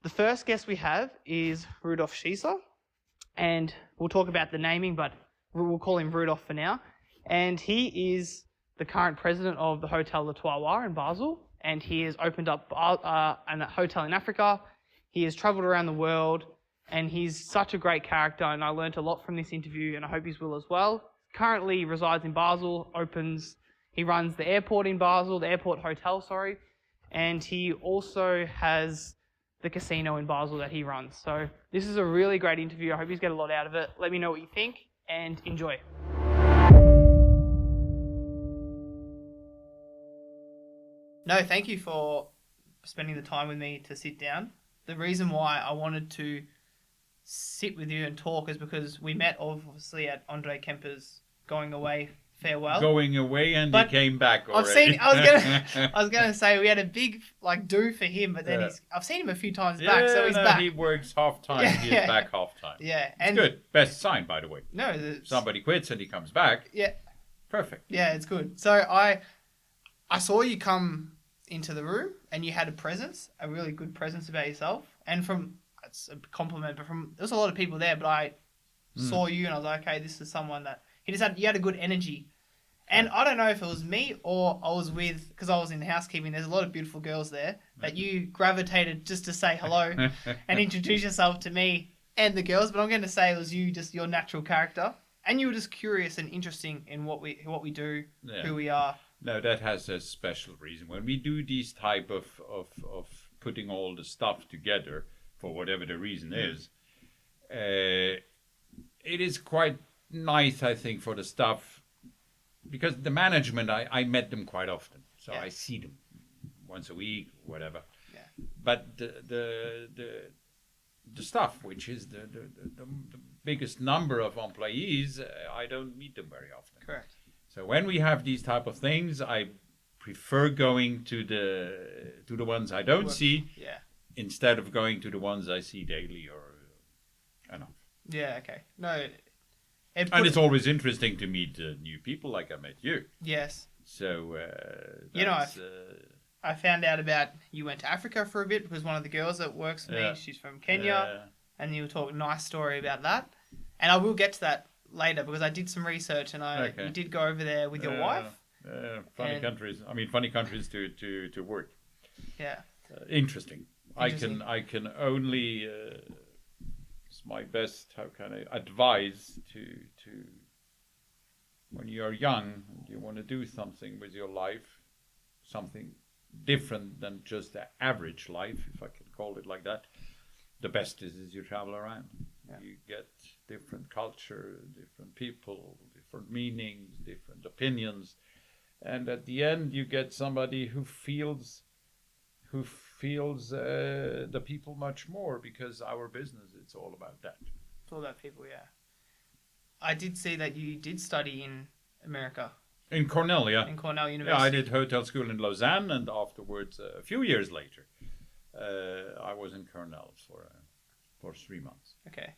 The first guest we have is Rudolph Schiesser, and we'll talk about the naming, but we'll call him Rudolph for now. And he is the current president of the Hotel Les Trois Rois in Basel, and he has opened up a hotel in Africa. He has travelled around the world, and he's such a great character, and I learnt a lot from this interview, and I hope you will as well. Currently resides in Basel, he runs the airport in Basel, the airport hotel, and he also has the casino in Basel that he runs. So this is a really great interview. I hope you get a lot out of it. Let me know what you think, and enjoy. No, thank you for spending the time with me to sit down. The reason why I wanted to sit with you and talk is because we met obviously at Andre Kemper's going away farewell. Going away, and he came back already. I was gonna say we had a big do for him, but then I've seen him a few times back, so he's back. He works half time. He's back half time. Yeah, and it's good. Best sign, by the way. No, somebody quits and he comes back. Yeah, perfect. Yeah, it's good. So I saw you come into the room and you had a really good presence about yourself, and it's a compliment, but there's a lot of people there, but I saw you and I was like, okay, this is someone that you had a good energy. And I don't know if it was me or I was because I was in housekeeping, there's a lot of beautiful girls there, that you gravitated just to say hello and introduce yourself to me and the girls, but I'm going to say it was you, just your natural character, and you were just curious and interesting in what we do, who we are. No, that has a special reason. When we do these type of putting all the stuff together, for whatever the reason is, it is quite nice, I think, for the staff, because the management, I met them quite often, so I see them once a week, whatever. Yeah. But the staff, which is the biggest number of employees, I don't meet them very often. Correct. So when we have these type of things, I prefer going to the ones I don't see, instead of going to the ones I see daily or enough. Yeah. Okay. No. And it's always interesting to meet new people, like I met you. Yes. So, I found out about you went to Africa for a bit because one of the girls that works for me, she's from Kenya, and you were talking a nice story about that. And I will get to that later because I did some research and you did go over there with your wife. Funny countries to work. Yeah. Interesting. I can only... my best, how can I advise to when you're young, you want to do something with your life, something different than just the average life, if I can call it like that. The best is you travel around. Yeah. You get different culture, different people, different meanings, different opinions, and at the end you get somebody who feels the people much more, because our business, it's all about that. It's all about people, yeah. I did see that you did study in America. In Cornell, yeah. In Cornell University. Yeah, I did hotel school in Lausanne, and afterwards, a few years later, I was in Cornell for 3 months. Okay.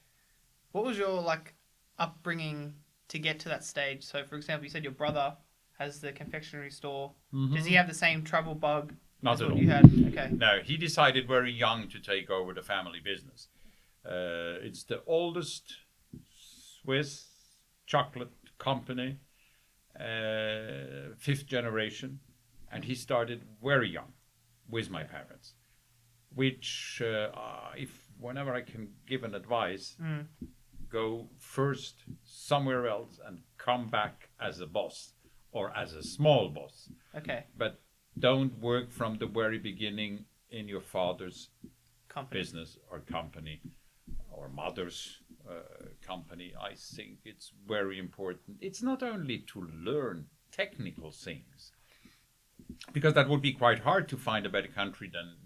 What was your upbringing to get to that stage? So, for example, you said your brother has the confectionery store. Mm-hmm. Does he have the same travel bug? Not at all. You had? Okay. No, he decided very young to take over the family business. It's the oldest Swiss chocolate company, 5th generation, and he started very young with my parents. Which, whenever I can give an advice, go first somewhere else and come back as a boss or as a small boss. Okay. But don't work from the very beginning in your father's business or company or mother's company. I think it's very important. It's not only to learn technical things, because that would be quite hard to find a better country than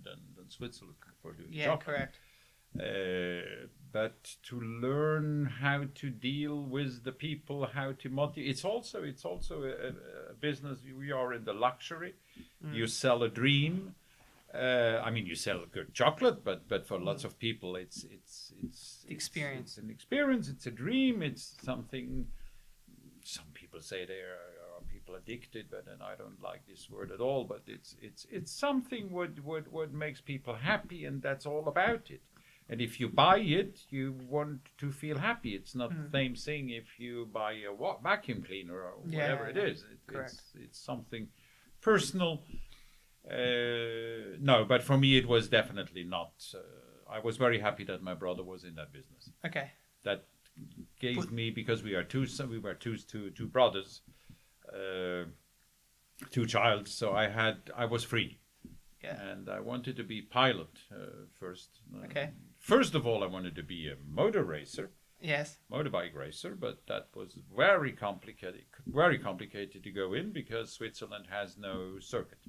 Switzerland for doing chocolate. Correct. But to learn how to deal with the people, how to motivate. It's also a business. We are in the luxury. You sell a dream. You sell good chocolate, but for lots of people, it's experience. It's an experience. It's a dream. It's something. Some people say there are people people addicted, but then I don't like this word at all. But it's something what makes people happy, and that's all about it. And if you buy it, you want to feel happy. It's not the same thing if you buy a vacuum cleaner or whatever it is. It's something personal. No, but for me, it was definitely not. I was very happy that my brother was in that business. Okay. That gave me, because we were two brothers, two childs. So I was free. Yeah. And I wanted to be pilot first. Okay. First of all, I wanted to be a motorbike racer, but that was very complicated to go in because Switzerland has no circuit.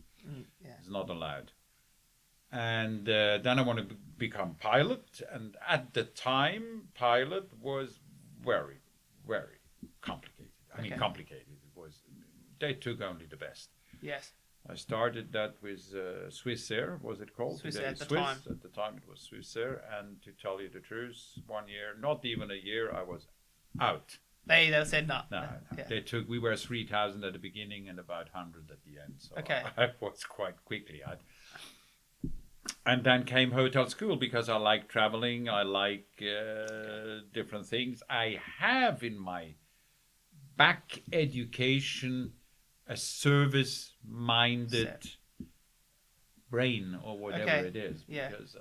It's not allowed. And then I wanted to become pilot, and at the time, pilot was very, very complicated. I mean, complicated. They took only the best. Yes. I started that with Swissair, was it called? Swissair at the time. At the time it was Swissair, and to tell you the truth, 1 year, not even a year, I was out. They said no. No. Yeah. We were 3,000 at the beginning and about 100 at the end. So okay. I was quite quickly out. And then came hotel school because I like traveling, I like different things. I have in my back education a service-minded brain or whatever it is. Because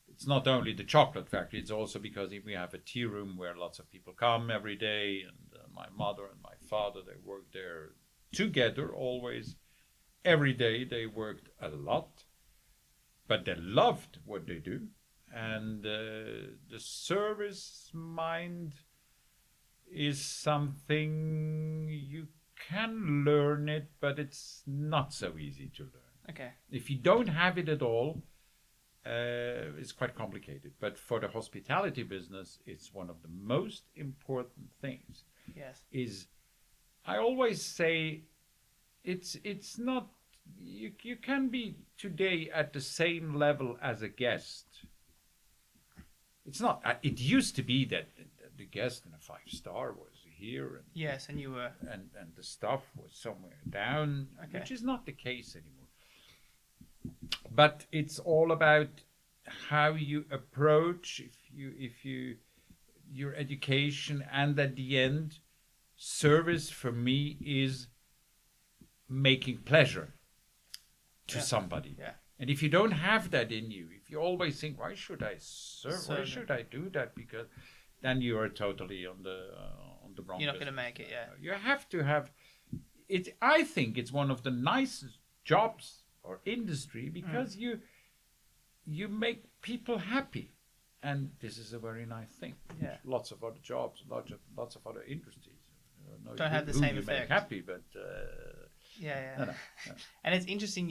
it's not only the chocolate factory, it's also because we have a tea room where lots of people come every day. And my mother and my father, they worked there together always. Every day they worked a lot. But they loved what they do. And the service mind is something you can learn it, but it's not so easy to learn. Okay. If you don't have it at all, it's quite complicated. But for the hospitality business, it's one of the most important things. Yes. I always say, it's not. You can be today at the same level as a guest. It's not. It used to be that the guest in a 5-star was here, and you were, and the stuff was somewhere down, which is not the case anymore. But it's all about how you approach your education, and at the end, service for me is making pleasure to somebody. Yeah. And if you don't have that in you, if you always think, why should I serve? Why should I do that? Because then you are totally on the wrong. You're not going to make it. Yeah. You have to have it. I think it's one of the nicest jobs or industry because you make people happy, and this is a very nice thing. Yeah. Lots of other jobs, lots of other industries don't have the same effect. Make happy, but No. And it's interesting.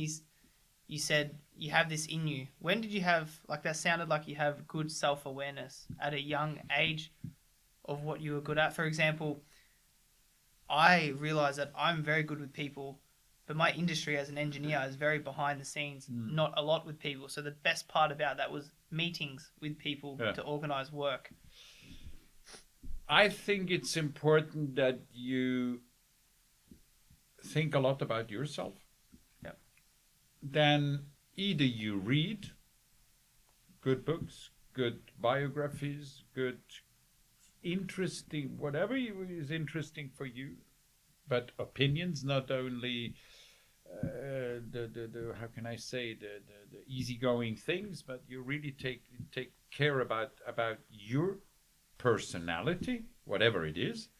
You said you have this in you. When did you have, like, that sounded like you have good self-awareness at a young age of what you were good at. For example, I realize that I'm very good with people, but my industry as an engineer is very behind the scenes, not a lot with people. So the best part about that was meetings with people to organize work. I think it's important that you think a lot about yourself. Then either you read good books, good biographies, good, interesting, whatever is interesting for you, but opinions, not only the how can I say, the easygoing things, but you really take care about your personality, whatever it is.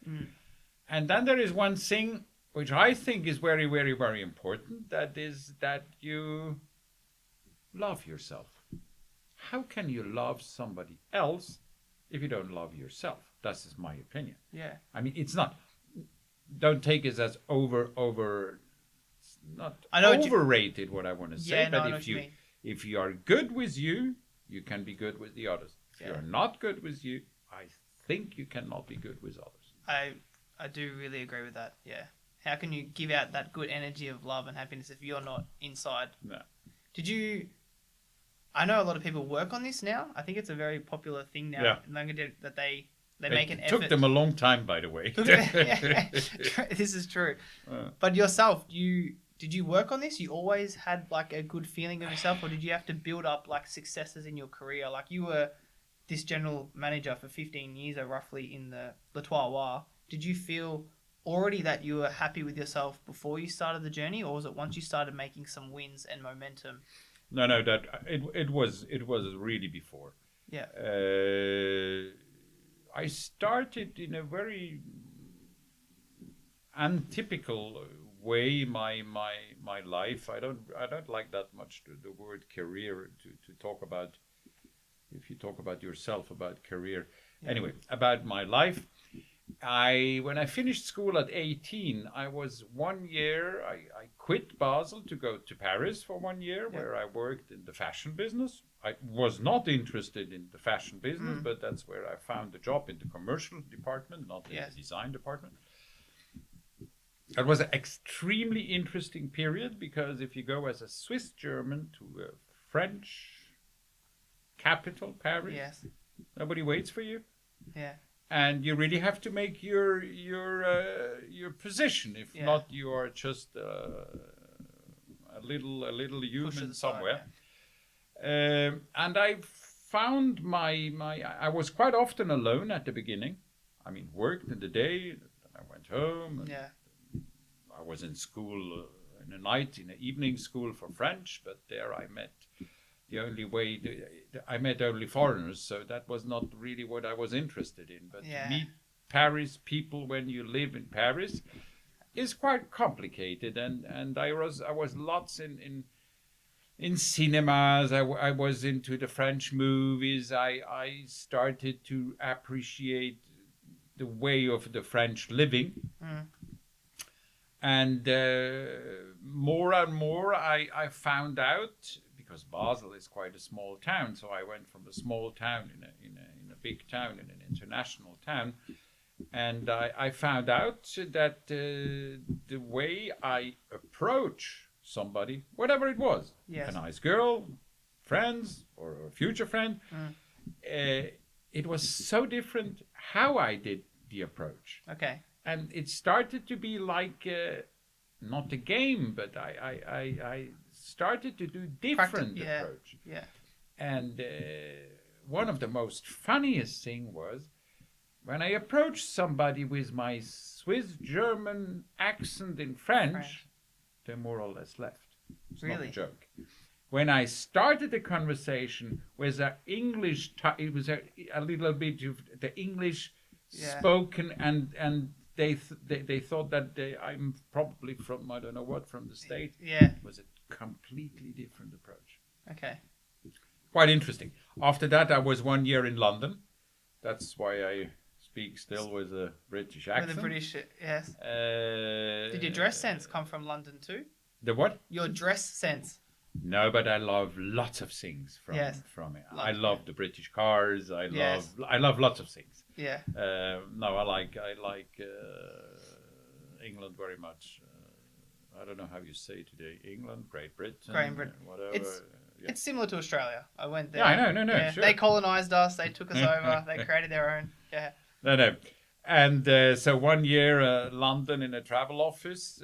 And then there is one thing which I think is very, very, very important, that is that you love yourself. How can you love somebody else if you don't love yourself? That's my opinion. Yeah. I mean, it's not, don't take it as not overrated what I want to say, but if you are good with you, you can be good with the others. If you're not good with you, I think you cannot be good with others. I do really agree with that, yeah. How can you give out that good energy of love and happiness if you're not inside? No. I know a lot of people work on this now. I think it's a very popular thing now in Languedoc that they they make an It effort. took them a long time, by the way. This is true. Uh. But yourself, did you work on this? You always had like a good feeling of yourself, or did you have to build up like successes in your career? Like you were this general manager for 15 years, or roughly, in the Les Trois Rois. Did you feel already that you were happy with yourself before you started the journey, or was it once you started making some wins and momentum? No, that it was really before. Yeah. I started in a very untypical way my life. I don't like that much the word career to talk about. If you talk about yourself, about career. Yeah. Anyway, about my life. When I finished school at 18, I was 1 year, I quit Basel to go to Paris for 1 year, yeah, where I worked in the fashion business. I was not interested in the fashion business, but that's where I found the job, in the commercial department, not in the design department. It was an extremely interesting period, because if you go as a Swiss German to a French capital, Paris, yes, nobody waits for you. Yeah. And you really have to make your position. If not, you are just a little human somewhere. Yeah. And I found I was quite often alone at the beginning. I mean, worked in the day, then I went home. And I was in school in the night, in an evening school for French, but there I met. I met only foreigners, so that was not really what I was interested in. But to meet Paris people when you live in Paris is quite complicated. And I was lots in cinemas. I was into the French movies. I started to appreciate the way of the French living. And more and more I found out, because Basel is quite a small town, so I went from a small town in a big town, in an international town, and I found out that the way I approach somebody, whatever it was, a nice girl, friends, or a future friend, it was so different how I did the approach. Okay. And it started to be like not a game, but I started to do different approach. Yeah. And one of the most funniest thing was when I approached somebody with my Swiss German accent in French, they more or less left. It's not a joke. When I started the conversation with an English, it was a little bit of the English spoken, and they thought that I'm probably from, I don't know what, from the States. Yeah. It was a completely different approach. Okay. Quite interesting. After that, I was 1 year in London. That's why I speak still with a British accent. With a British, yes. Did your dress sense come from London too? The what? Your dress sense. No, but I love lots of things from it. I love the British cars. I love lots of things. Yeah. No, I like England very much. I don't know how you say today. England, Great Britain, whatever. It's similar to Australia. I went there. Yeah, I know. Yeah. Sure. They colonized us. They took us over. They created their own. Yeah. No. And so 1 year London in a travel office,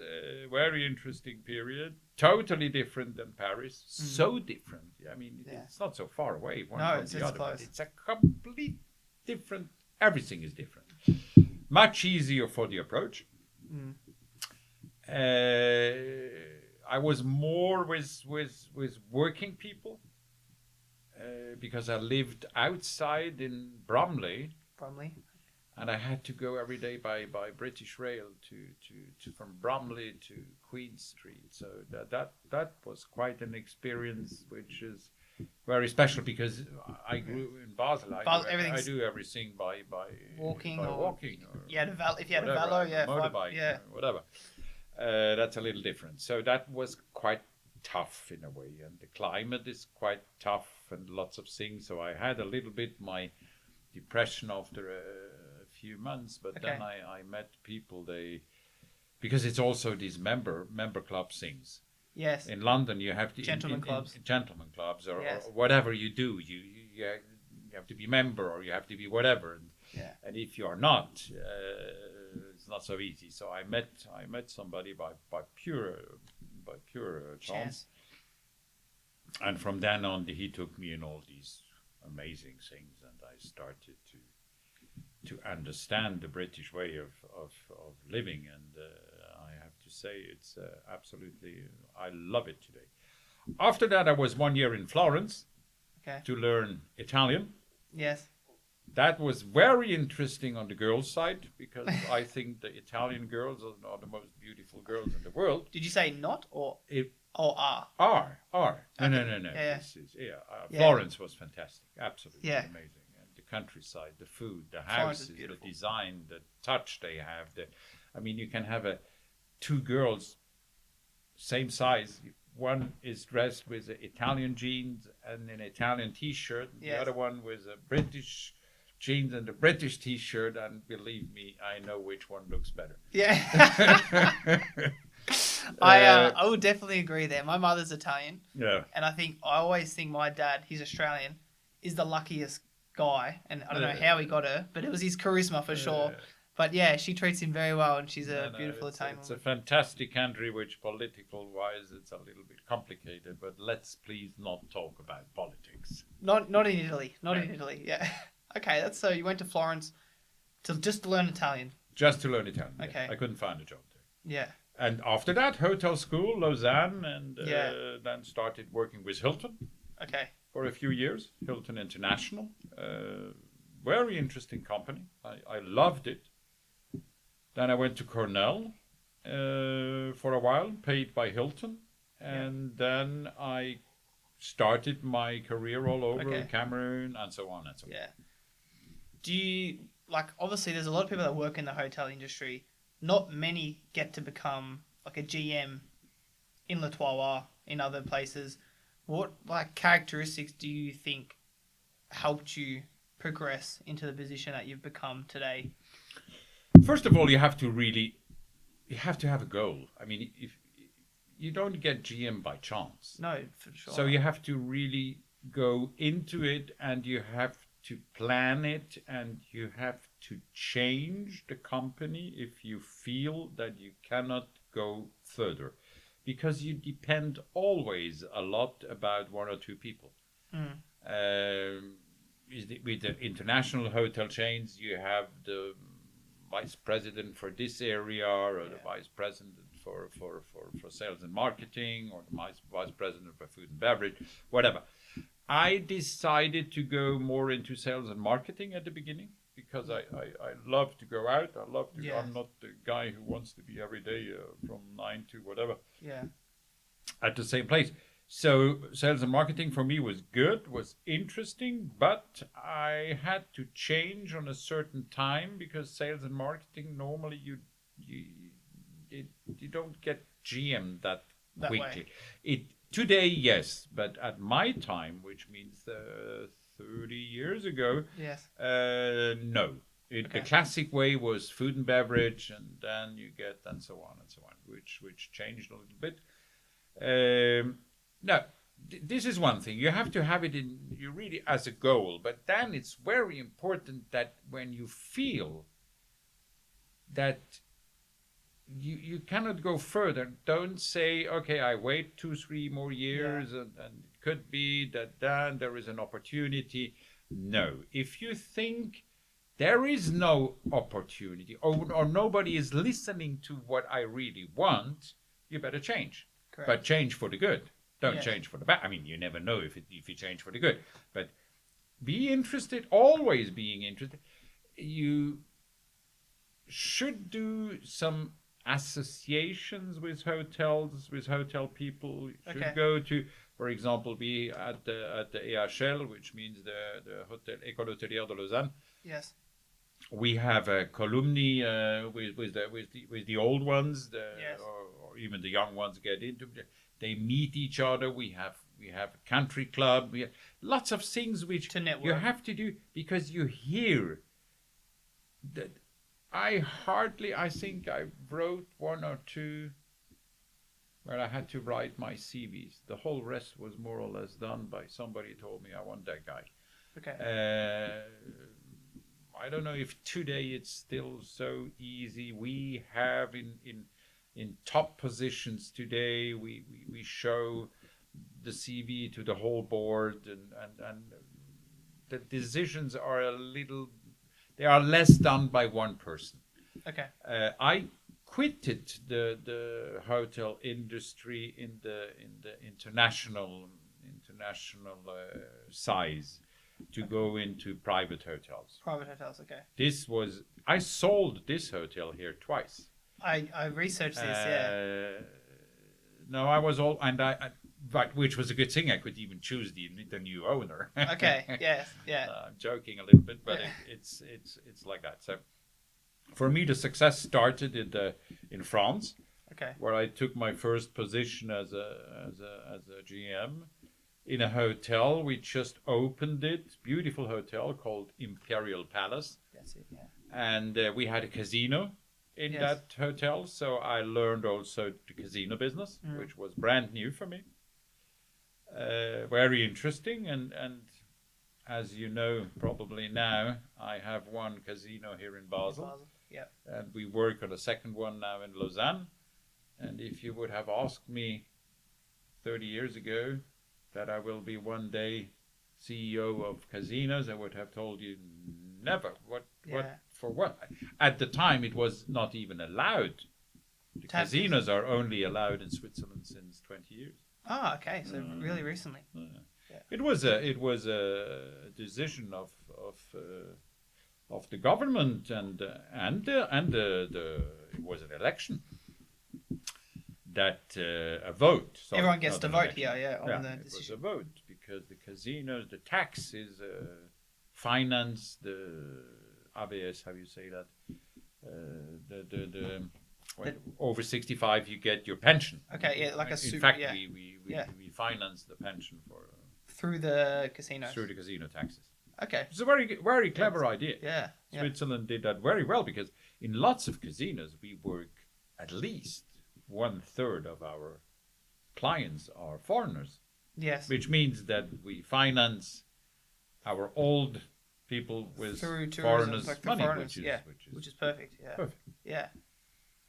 very interesting period. Totally different than Paris. So different. I mean, it's not so far away one from the other. Close. But it's a complete different. Everything is different. Much easier for the approach. I was more with working people because I lived outside in Bromley. And I had to go every day by British Rail to from Bromley to Queen Street. So that was quite an experience, which is very special because I grew in Basel. I do everything by walking. Or if you had a velo, motorbike, whatever. That's a little different. So that was quite tough in a way, and the climate is quite tough and lots of things. So I had a little bit my depression after a few months, but then I met people. Because it's also these member club things. Yes. In London, you have to gentlemen clubs, or whatever you do. You have to be member, or you have to be whatever. And Yeah. And if you're not, it's not so easy. So I met somebody by pure chance. And from then on, he took me in all these amazing things, and I started to understand the British way of living. And I have to say, it's absolutely, I love it today. After that, I was 1 year in Florence to learn Italian. Yes. That was very interesting on the girls' side, because I think the Italian girls are the most beautiful girls in the world. Did you say not or are? Are. Okay. No. Yeah. Florence was fantastic. Absolutely Yeah. amazing. And the countryside, the food, the Florence is houses, the beautiful. design, the touch they have. I mean, you can have two girls, same size. One is dressed with Italian jeans and an Italian T-shirt. Yes. The other one with a British jeans and a British T-shirt. And believe me, I know which one looks better. Yeah. I would definitely agree there. My mother's Italian. Yeah. And I always think my dad, he's Australian, is the luckiest guy. And I don't know how he got her, but it was his charisma for sure. But yeah, she treats him very well, and she's a beautiful Italian It's woman. a fantastic country, which political-wise, it's a little bit complicated. But let's please not talk about politics. Not in Italy. Not in Italy. Yeah. Okay, that's so you went to Florence to just learn Italian. Just to learn Italian. Okay. Yeah. I couldn't find a job there. Yeah. And after that, hotel school, Lausanne, and then started working with Hilton Okay. for a few years. Hilton International. Very interesting company. I loved it. Then I went to Cornell for a while, paid by Hilton. And then I started my career all over Cameroon and so on and so on. Yeah. Do you, obviously there's a lot of people that work in the hotel industry. Not many get to become like a GM in Les Trois Rois, in other places. What characteristics do you think helped you progress into the position that you've become today? First of all, you have to have a goal. I mean, if you don't get GM by chance. No, for sure. So you have to really go into it, and you have to plan it, and you have to change the company if you feel that you cannot go further, because you depend always a lot about one or two people. With the international hotel chains, you have the vice president for this area, or the vice president for sales and marketing, or the vice president for food and beverage, whatever. I decided to go more into sales and marketing at the beginning, because I love to go out. I love to. I'm not the guy who wants to be every day from 9 to whatever. Yeah. At the same place. So sales and marketing for me was good, was interesting, but I had to change on a certain time, because sales and marketing, normally you don't get GM that quickly. Today, yes, but at my time, which means 30 years ago, no. The classic way was food and beverage, and then you get, and so on, which changed a little bit. No, this is one thing. You have to have it you really as a goal, but then it's very important that when you feel that you cannot go further, don't say, okay, I wait 2-3 more years, and it could be that then there is an opportunity. No, if you think there is no opportunity, or nobody is listening to what I really want, you better change. Correct. But change for the good. Don't change for the bad. I mean, you never know if you change for the good. But be interested, always being interested. You should do some associations with hotels, with hotel people. You should go to, for example, be at the EHL, which means the Hotel École Hôtelière de Lausanne. Yes. We have a columni with the old ones, or even the young ones get into. They meet each other. We have a country club. We have lots of things which you have to do, because you hear that. I think I wrote 1 or 2 where I had to write my CVs. The whole rest was more or less done by somebody who told me, I want that guy. Okay. I don't know if today it's still so easy. We have in top positions today. We show the CV to the whole board, and the decisions are they are less done by one person. Okay. I quitted the hotel industry in the international size to go into private hotels. Private hotels. Okay. I sold this hotel here twice. I researched this. Yeah. No, I was all but which was a good thing. I could even choose the new owner. Okay. Yeah. Yeah. I'm joking a little bit, but Yeah. it's like that. So for me, the success started in France, Okay. where I took my first position as a GM in a hotel. We just opened it, beautiful hotel called Imperial Palace, That's it. Yeah. and we had a casino in Yes. that hotel. So I learned also the casino business, which was brand new for me. Very interesting, and as you know probably now, I have one casino here in Basel. Yeah. And we work on a second one now in Lausanne. And if you would have asked me 30 years ago that I will be one day CEO of casinos, I would have told you never. What for what? At the time, it was not even allowed. The casinos are only allowed in Switzerland since 20 years. Oh, okay. So really recently. Yeah. It was a decision of the government, and it was an election that a vote. Sorry, Everyone gets not to an vote election. here, on the It was decision. a vote because the casinos, the taxes, finance, the ABS, how you say that, when over 65 you get your pension. Okay, yeah, like a In super. fact, Yeah. we finance the pension for Through the casinos. through the casino taxes. Okay. It's a very clever idea. Yeah. Yeah. Switzerland did that very well because in lots of casinos we work at least 1/3 of our clients are foreigners, Yes. which means that we finance our old people with Through tourism, foreigners' like the money, foreigners, which which is perfect. Yeah. perfect. Yeah.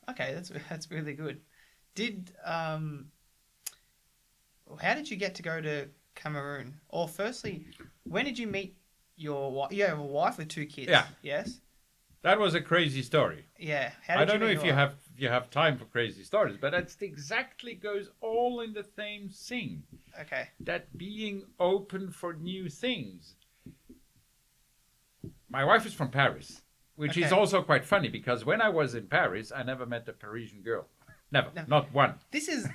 Okay, that's really good. Did how did you get to go to Cameroon? Or firstly, when did you meet your wife? You have a wife with 2 kids. Yeah. Yes. That was a crazy story. Yeah. How I did don't know meet if your wife? you have time for crazy stories, but it exactly goes all in the same thing. Okay. That being open for new things. My wife is from Paris, which is Okay. also quite funny because when I was in Paris, I never met a Parisian girl. Never, not one. This is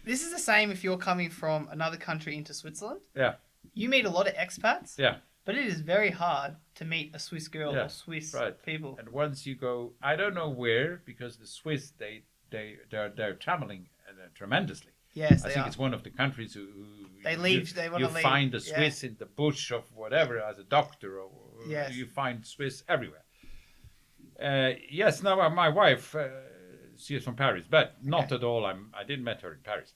this is the same if you're coming from another country into Switzerland. Yeah, You meet a lot of expats. yeah. But it is very hard to meet a Swiss girl Yeah, or Swiss right. people. And once you go, I don't know where, because the Swiss they're traveling tremendously. Yes, I they think are. it's one of the countries who They leave. They want you to leave. find the Yeah. Swiss in the bush of whatever as a doctor, or Yes. you find Swiss everywhere. Yes, no, my wife, she is from Paris, but not Okay. at all. I didn't met her in Paris.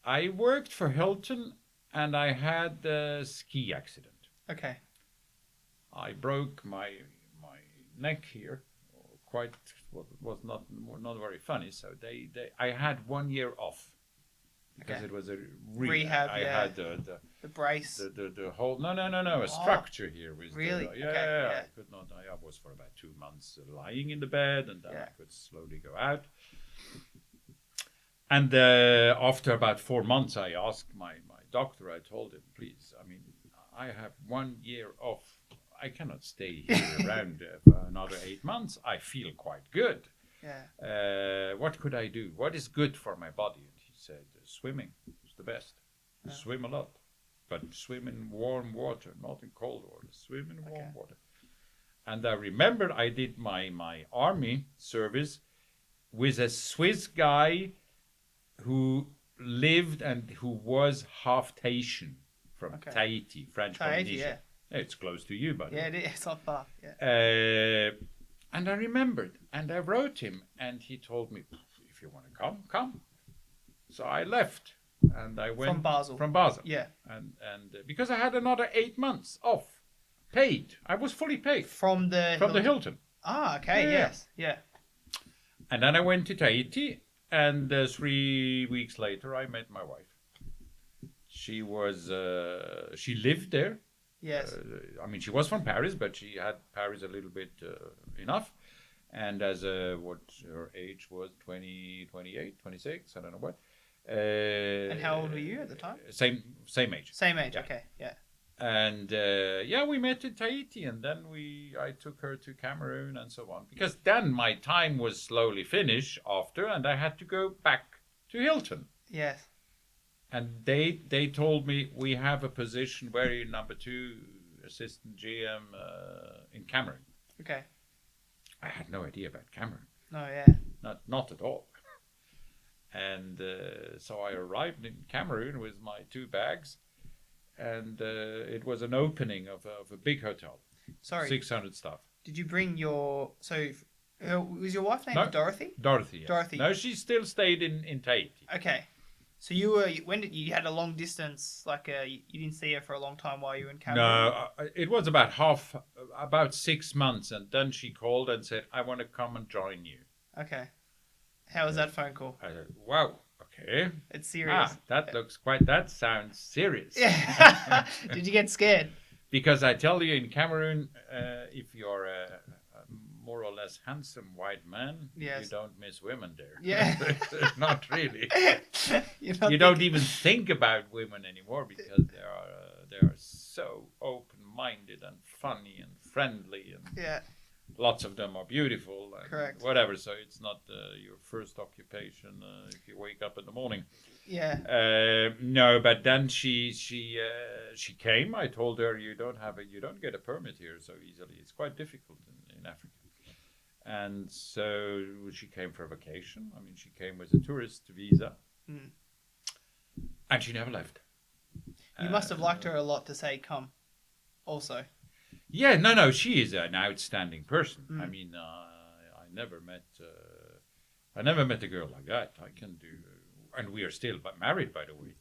I worked for Hilton, and I had a ski accident. Okay. I broke my neck here, quite was not very funny. So I had 1 year off because Okay. it was a Rehab, I yeah. had The brace. the whole a structure here with Really? yeah, Okay, yeah. I could not. I was for about 2 months lying in the bed, and then Yeah. I could slowly go out. And after about 4 months, I asked my doctor. I told him, please, I mean, I have 1 year off. I cannot stay here around for another 8 months. I feel quite good. Yeah. What could I do? What is good for my body? And he said, swimming is the best. Yeah. Swim a lot, but swim in warm water, not in cold water. Swim in warm Okay. water. And I remember I did my army service with a Swiss guy who lived and who was half Tahitian from Okay. Tahiti, French Tahiti, Polynesia. It's close to you, buddy. Yeah, it is. It's not far. Yeah. And I remembered, and I wrote him, and he told me, if you want to come, come. So I left, and I went From Basel. From Basel. Yeah. And because I had another 8 months off. paid. I was fully paid From the from the Hilton. Ah, okay, Yeah. yes, yeah. And then I went to Tahiti, and 3 weeks later, I met my wife. She lived there. Yes. I mean, she was from Paris, but she had Paris a little bit enough. And as what her age was, 20, 28, 26, I don't know what. And how old were you at the time? Same age. Same age, Yeah. okay, yeah. And we met in Tahiti, and then I took her to Cameroon and so on. Because then my time was slowly finished after, and I had to go back to Hilton. Yes. And they told me, we have a position where you're number 2 assistant GM in Cameroon. Okay. I had no idea about Cameroon. No, yeah. Not at all. And so I arrived in Cameroon with my 2 bags, and it was an opening of a big hotel. Sorry. 600 staff. Did you bring your... So, was your wife named No. Dorothy? Dorothy. Yes. Dorothy. No, she still stayed in Tahiti. Okay. So you had a long distance, like you didn't see her for a long time while you were in Cameroon? No, it was about 6 months, and then she called and said, I want to come and join you. Okay. How was that phone call? I said, wow, okay. It's serious. That sounds serious. Yeah. Did you get scared? Because I tell you, in Cameroon, if you're a more or less handsome white man, yes. you don't miss women there. Yeah. Not really. You don't even think about women anymore, because they are so open-minded and funny and friendly, and yeah. lots of them are beautiful and correct. whatever. So it's not your first occupation if you wake up in the morning. Yeah. No, but then she came. I told her, you don't get a permit here so easily. It's quite difficult in Africa. And so she came for vacation. I mean, she came with a tourist visa, and she never left. You must have liked her a lot to say come, also. Yeah, no, she is an outstanding person. I mean, I never met a girl like that. I can do, and we are still married, by the way.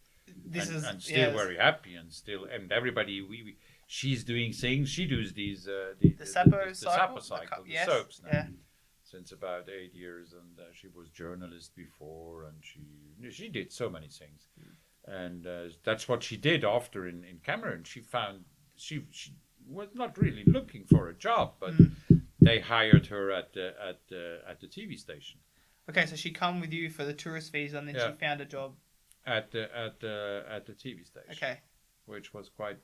And still very happy, and everybody she's doing things. She does the Sapo cycle, yes. the soaps now. Yeah. Since about 8 years, and she was journalist before, and she did so many things, and that's what she did after in Cameroon. She found she was not really looking for a job, but they hired her at the TV station. Okay, so she come with you for the tourist visa, and then she found a job at the TV station. Okay. Which was quite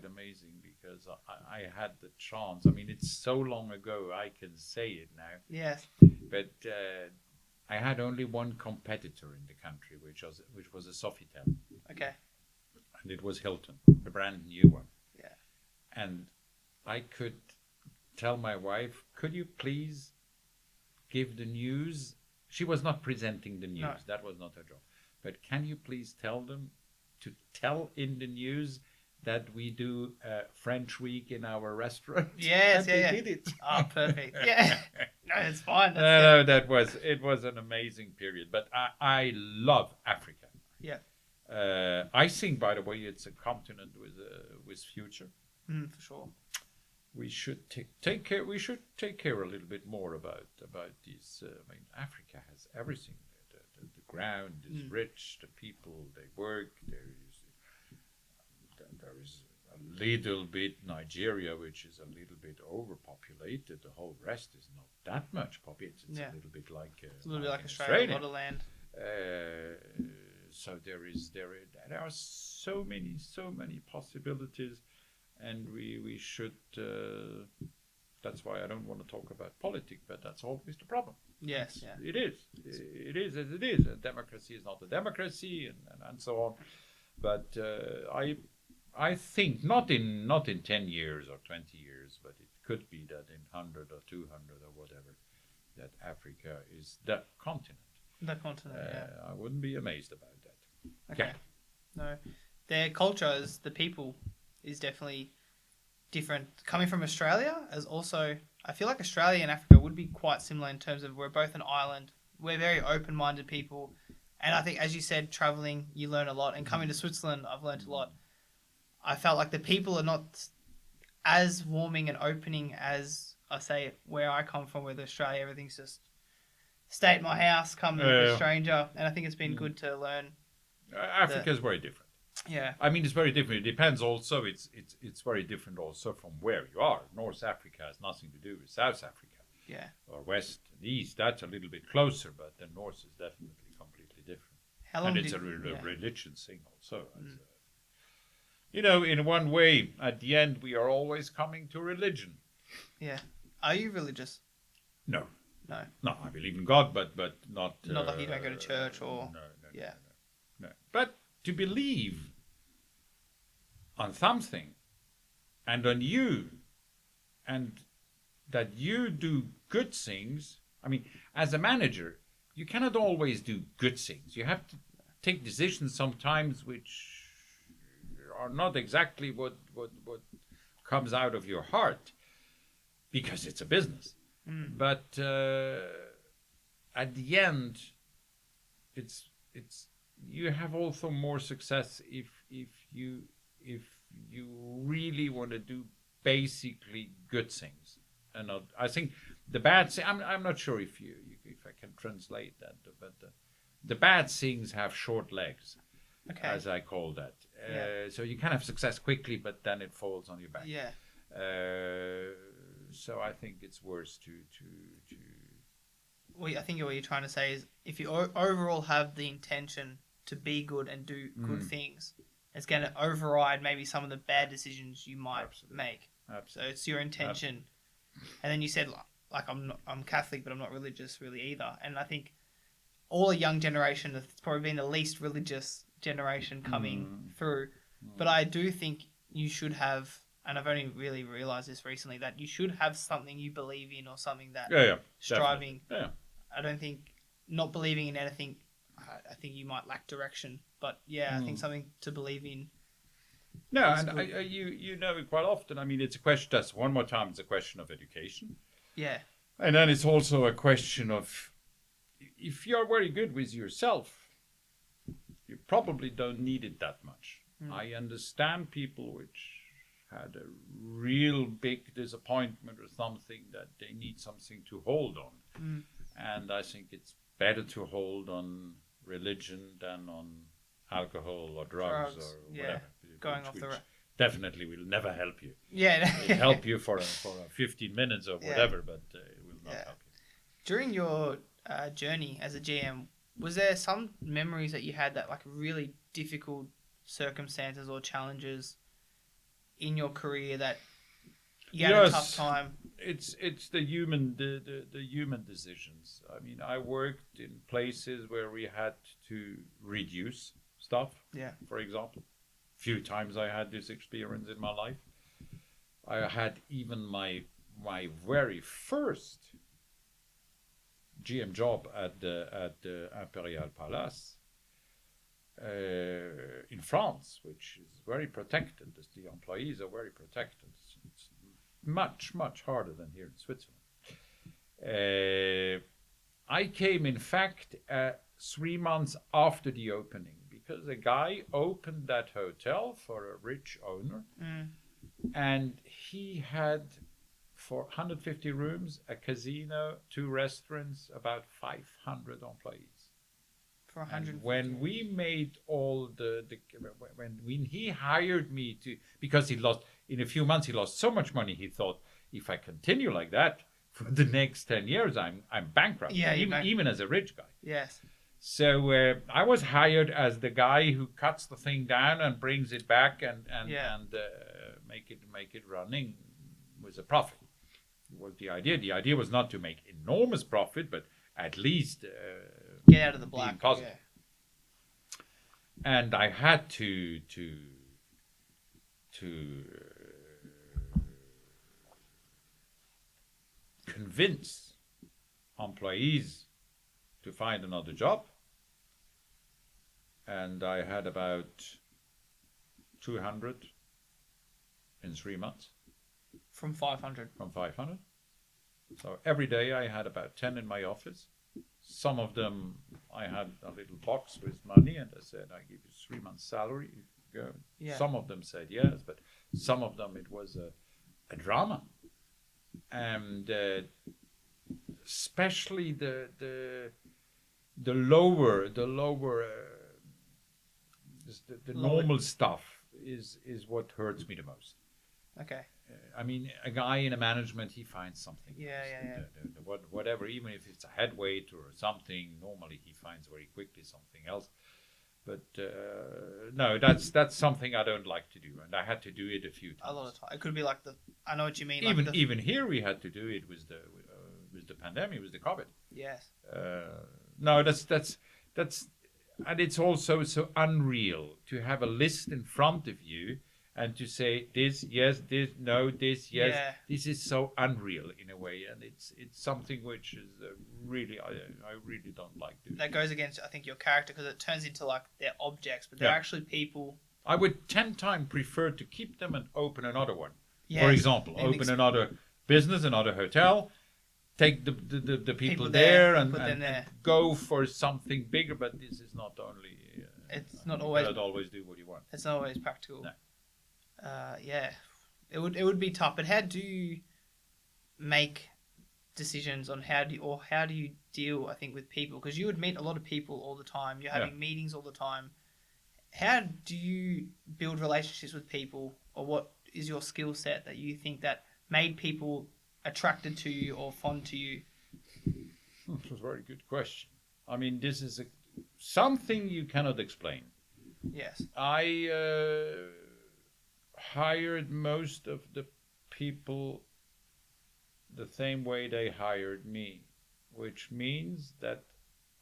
amazing, because I had the chance. I mean, it's so long ago, I can say it now. Yes. But I had only one competitor in the country, which was a Sofitel. Okay. And it was Hilton, the brand new one. Yeah. And I could tell my wife, could you please give the news? She was not presenting the news. No. That was not her job. But can you please tell them to tell in the news that we do French week in our restaurant? Yes, and they did it. Oh, perfect. Yeah. No, it's fine. No, it was an amazing period. But I love Africa. Yeah. I think, by the way, it's a continent with future. For sure. We should take care. We should take care a little bit more about these. I mean, Africa has everything. The ground is rich. The people, they work. There is a little bit Nigeria, which is a little bit overpopulated. The whole rest is not that much populated. It's a little bit like it's a little bit like Australia. A lot of land. So there are so many possibilities, and we should. That's why I don't want to talk about politics, but that's always the problem. Yes, yeah. It is as it is. Democracy is not a democracy, and so on. But I think not in 10 years or 20 years, but it could be that in 100 or 200 or whatever, that Africa is the continent. The continent, I wouldn't be amazed about that. Okay. Yeah. No, their culture the people is definitely different. Coming from Australia, as also, I feel like Australia and Africa would be quite similar in terms of we're both an island. We're very open-minded people. And I think, as you said, traveling, you learn a lot. And coming to Switzerland, I've learned a lot. I felt like the people are not as warming and opening as I say where I come from with Australia. Everything's just stay at my house, come with a stranger, and I think it's been good to learn. Africa is very different. Yeah. I mean, it's very different. It depends also. It's very different also from where you are. North Africa has nothing to do with South Africa. Yeah. Or West and East. That's a little bit closer, but the North is definitely completely different. How long and it's did, a religion thing also. You know, in one way, at the end, we are always coming to religion. Yeah. Are you religious? No. No. No, I believe in God, but not. Not like you don't go to church or. No. Yeah. No. But to believe on something, and on you, and that you do good things. I mean, as a manager, you cannot always do good things. You have to take decisions sometimes which are not exactly what comes out of your heart, because it's a business. But at the end, it's you have also more success if you really want to do basically good things. And not, I think the bad thing, I'm not sure if I can translate that, but the bad things have short legs, as I call that. So you can have success quickly, but then it falls on your back. Yeah. So I think it's worse to. Well, I think what you're trying to say is if you overall have the intention to be good and do good things, it's going to override maybe some of the bad decisions you might make. Absolutely. So it's your intention. And then you said, like, I'm Catholic, but I'm not religious really either. And I think all a young generation, it's probably been the least religious generation coming through. But I do think you should have, and I've only really realised this recently, that you should have something you believe in or something that striving. Yeah. I don't think not believing in anything, I think you might lack direction. But yeah, I think something to believe in. No, and you know it quite often. I mean, it's a question. That's one more time. It's a question of education. Yeah. And then it's also a question of if you're very good with yourself, you probably don't need it that much. I understand people which had a real big disappointment or something that they need something to hold on. And I think it's better to hold on religion than on alcohol or drugs or whatever. Going off the road. Definitely will never help you. Yeah. It'll help you for 15 minutes or whatever, but it will not help you. During your journey as a GM, was there some memories that you had that like really difficult circumstances or challenges in your career that you had a tough time? It's the human decisions. I mean, I worked in places where we had to reduce stuff. Yeah. For example, few times I had this experience in my life. I had even my very first GM job at the Imperial Palace in France, which is very protected. The employees are very protected. It's much harder than here in Switzerland. I came, in fact, 3 months after the opening, because a guy opened that hotel for a rich owner, and he had, for 150 rooms, a casino, 2 restaurants, about 500 employees. For 150. When we made all when he hired me to, because he lost, in a few months he lost so much money, he thought, if I continue like that for the next 10 years, I'm bankrupt. Yeah, even as a rich guy. Yes. So I was hired as the guy who cuts the thing down and brings it back and make it running with a profit. Was the idea. The idea was not to make enormous profit, but at least get out of the black. Positive. And I had to convince employees to find another job. And I had about 200 in 3 months. From 500. From 500. So every day I had about 10 in my office. Some of them I had a little box with money, and I said, I give you 3 months salary. Go. Yeah. Some of them said yes, but some of them it was a drama, and especially the lower the normal stuff is what hurts me the most. Okay. I mean, a guy in a management, he finds something. Yeah. Whatever, even if it's a head weight or something, normally he finds very quickly something else. But no, that's something I don't like to do, and I had to do it a few times. A lot of time. It could be like I know what you mean. Even here, we had to do it with the pandemic, with the COVID. Yes. No, that's, and it's also so unreal to have a list in front of you and to say this yes, this no, this yes. Yeah. This is so unreal in a way, and it's something which is really I really don't like doing. That goes against, I think, your character, because it turns into like they're objects, but they're actually people. I would 10 times prefer to keep them and open another one. Yes. For example, open another business, another hotel, take the people there and go for something bigger. But this is not only. It's not always. You cannot always do what you want. It's not always practical. No. Yeah, it would be tough. But how do you make decisions on how do you deal, I think, with people? Because you would meet a lot of people all the time. You're having meetings all the time. How do you build relationships with people, or what is your skill set that you think that made people attracted to you or fond to you? That's a very good question. I mean, this is something you cannot explain. Yes. I hired most of the people the same way they hired me, which means that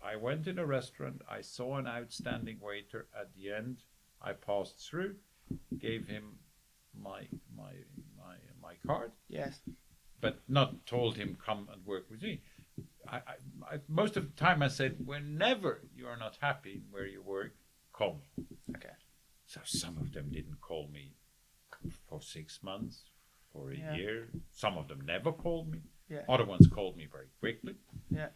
I went in a restaurant, I saw an outstanding waiter. At the end, I passed through, gave him my card. Yes. But not told him come and work with me. I most of the time I said, whenever you are not happy where you work, call me. Okay. So some of them didn't call me for 6 months, for a year. Some of them never called me. Yeah. Other ones called me very quickly. Yeah.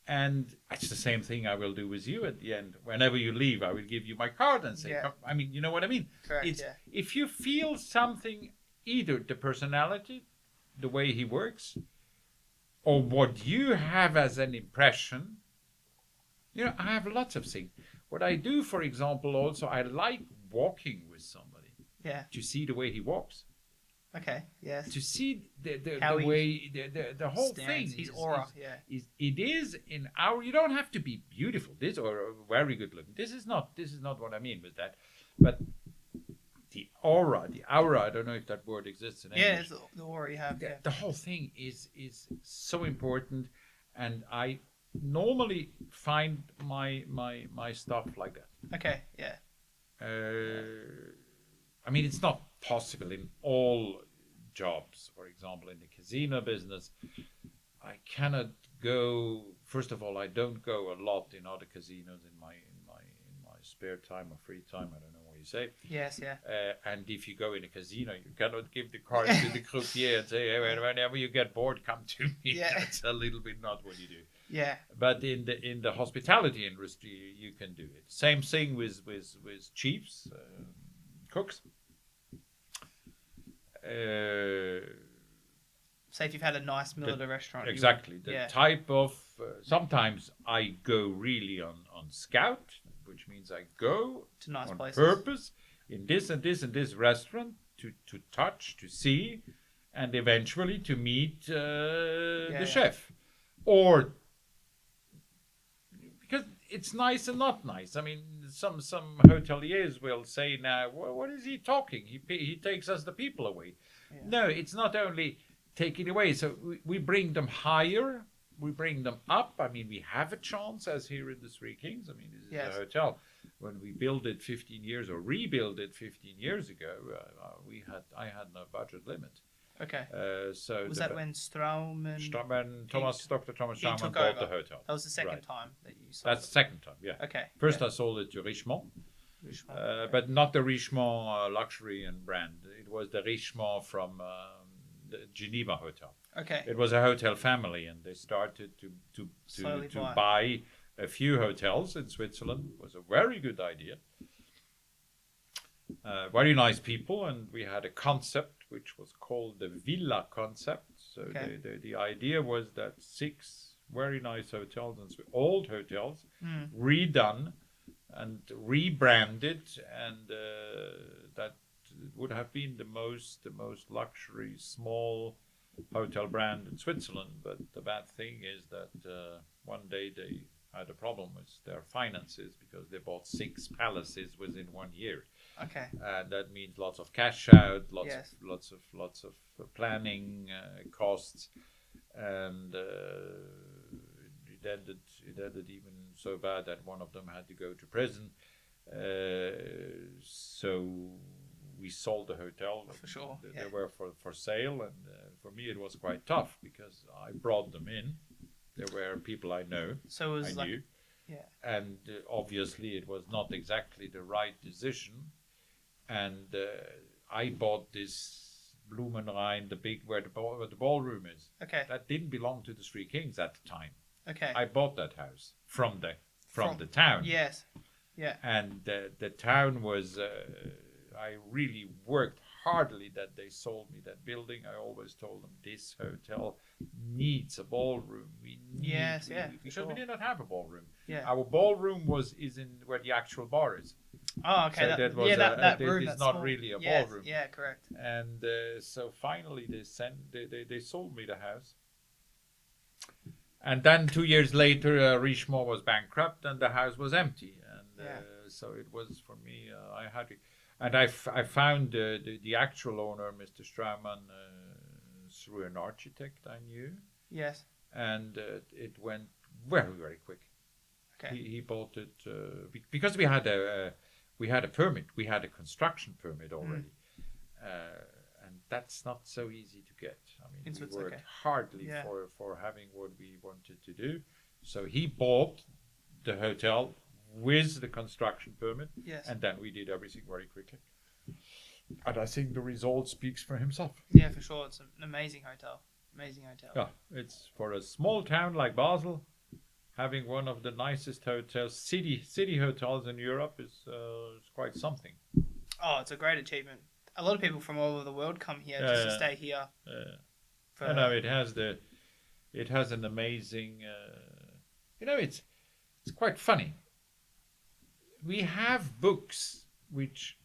And it's the same thing I will do with you at the end. Whenever you leave, I will give you my card and say, come. I mean, you know what I mean? Correct, If you feel something, either the personality, the way he works, or what you have as an impression, I have lots of things. What I do, for example, also, I like walking with somebody. Yeah. To see the way he walks. Okay. Yes. To see the way the whole stands, thing. His aura. It is in our. You don't have to be beautiful. This or very good looking. This is not what I mean with that. But the aura. I don't know if that word exists in English. Yeah, it's the aura you have. The whole thing is so important, and I normally find my stuff like that. Okay. Yeah. I mean, it's not possible in all jobs. For example, in the casino business, I cannot go. First of all, I don't go a lot in other casinos in my spare time or free time. I don't know what you say. Yes, yeah. And if you go in a casino, you cannot give the card to the croupier and say, hey, whenever you get bored, come to me. Yeah. That's a little bit not what you do. Yeah. But in the hospitality industry, you can do it. Same thing with chiefs, cooks. Say if you've had a nice meal at a restaurant. Exactly. Type of... sometimes I go really on scout, which means I go to nice places. Purpose in this and this and this restaurant to touch, to see, and eventually to meet the chef. Or... because it's nice and not nice. I mean, some hoteliers will say now, well, what is he talking? He takes us the people away. Yeah. No, it's not only taking away. So we bring them higher, we bring them up. I mean, we have a chance, as here in the Three Kings. I mean, this is a hotel. When we built it 15 years or rebuilt it 15 years ago, I had no budget limit. Okay. So was that when Dr. Thomas Straumann bought the hotel? That was the second time that you sold That's the second time, yeah. Okay. First I sold it to Richemont. But not the Richemont luxury and brand. It was the Richemont from the Geneva Hotel. Okay. It was a hotel family, and they started to buy a few hotels in Switzerland. It was a very good idea. very nice people, and we had a concept which was called the villa concept. So Okay. the idea was that 6 very nice hotels, and old hotels, Mm. redone and rebranded, and that would have been the most luxury small hotel brand in Switzerland. But the bad thing is that one day they had a problem with their finances because they bought 6 palaces within 1 year. Okay. And that means lots of cash out, Yes. lots of planning costs, and it ended even so bad that one of them had to go to prison. So we sold the hotel. For sure. They were for sale, and for me it was quite tough because I brought them in. They were people I know. So it was I like, knew. yeah. And obviously it was not exactly the right decision. And I bought this Blumenrhein, the big where the ballroom is. Okay. That didn't belong to the Three Kings at the time. Okay. I bought that house from the town. Yes. Yeah. And the town was. I really worked hardly that they sold me that building. I always told them this hotel needs a ballroom. We need, Yes, because sure. we did not have a ballroom. Yeah. Our ballroom is in where the actual bar is. Oh, okay. So that was that room. it's That's not small. really a Yes, ballroom. Yeah, correct. And so finally they sold me the house. And then 2 years later, Richemont was bankrupt and the house was empty. And so it was for me. I had, and I found the actual owner, Mr. Straumann, through an architect I knew. Yes. And it went very, very quick. Okay. He bought it because we had a permit. We had a construction permit already, and that's not so easy to get. I mean, we worked hardly for having what we wanted to do. So he bought the hotel with the construction permit, and then we did everything very quickly. And I think the result speaks for himself. Yeah, for sure. It's an amazing hotel. Amazing hotel. Yeah, it's for a small town like Basel. Having one of the nicest hotels, city hotels in Europe is quite something. Oh, it's a great achievement. A lot of people from all over the world come here just to stay here. I know it has an amazing. It's quite funny. We have books which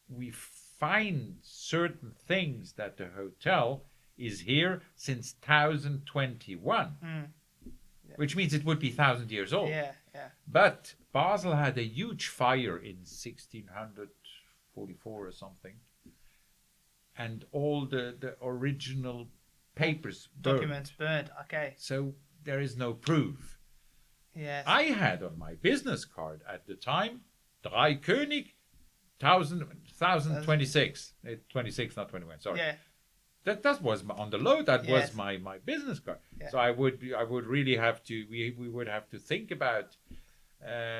we find certain things that the hotel is here since 1021. Which means it would be 1,000 years old. Yeah. But Basel had a huge fire in 1644 or something, and all the original papers Documents burnt. Okay. So there is no proof. Yes. I had on my business card at the time, Drei König, 1026. 26, not 21. Sorry. Yeah. That was on the low. That was my business card. Yeah. So I would really have to. We would have to think about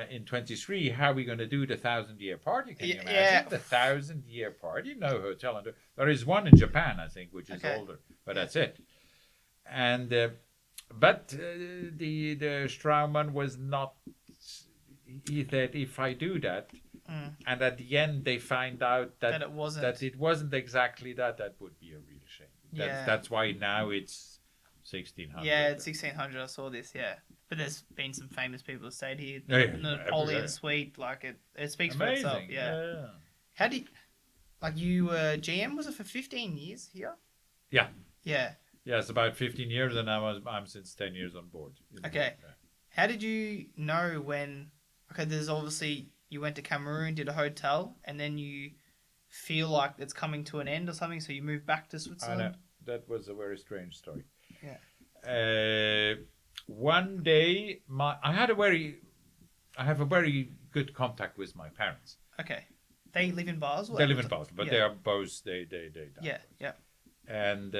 in 23 how we're going to do the 1,000-year party. Can you imagine the 1,000-year party? No hotel. There is one in Japan, I think, which is older, but that's it. And but the Straumann was not. He said, if I do that, and at the end they find out that it wasn't exactly that would be a real shame. That's why now it's 1,600. Yeah, it's 1,600. I saw this. Yeah, but there's been some famous people who stayed here. Napoleon Suite, like it speaks for itself. Yeah. How do you, you GM? Was it for 15 years here? Yeah. Yeah. Yeah, it's about 15 years, and I'm since 10 years on board. Okay. How did you know when? Okay, there's obviously you went to Cameroon, did a hotel, and then you feel like it's coming to an end or something, so you moved back to Switzerland. I know. That was a very strange story. Yeah. One day, I have a very good contact with my parents. Okay. They live in Basel? They live in Basel, but they are both they died. Yeah. And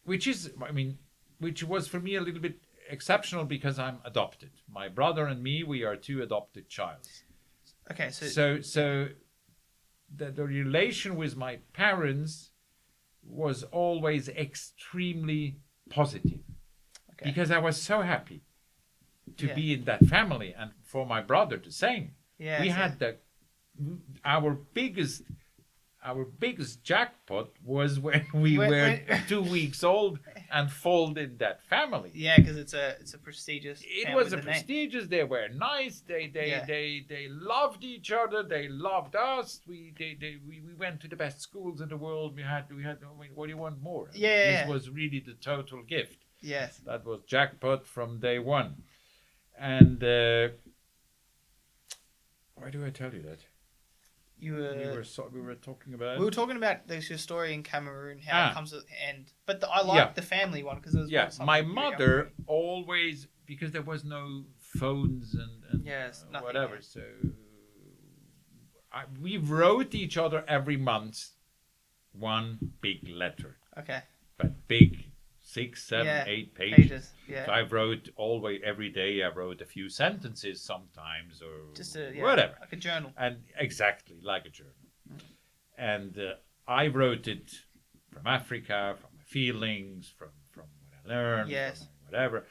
which was for me a little bit exceptional because I'm adopted. My brother and me, we are 2 adopted childs. Okay, so the relation with my parents was always extremely positive, because I was so happy to be in that family, and for my brother the same. We had the our biggest jackpot was when we were 2 weeks old and folded that family. Yeah, because it's a prestigious. It family was a with a name. prestigious. They were nice. They loved each other. They loved us. We went to the best schools in the world. We had. I mean, what do you want more? Yeah. This was really the total gift. Yes. That was jackpot from day one. And why do I tell you that? We were talking about. We were talking about your story in Cameroon, how it comes to the end. But I like Yeah. the family one because it was My something mother always, because there was no phones and Yes, nothing, whatever. yeah. So we wrote each other every month one big letter, Okay. but big, 6, 7, Yeah, 8 pages. Pages. Yeah. So I wrote every day. I wrote a few sentences sometimes, or Just a whatever. like a journal. And exactly like a journal. And I wrote it from Africa, from my feelings, from what I learned, Yes. from whatever.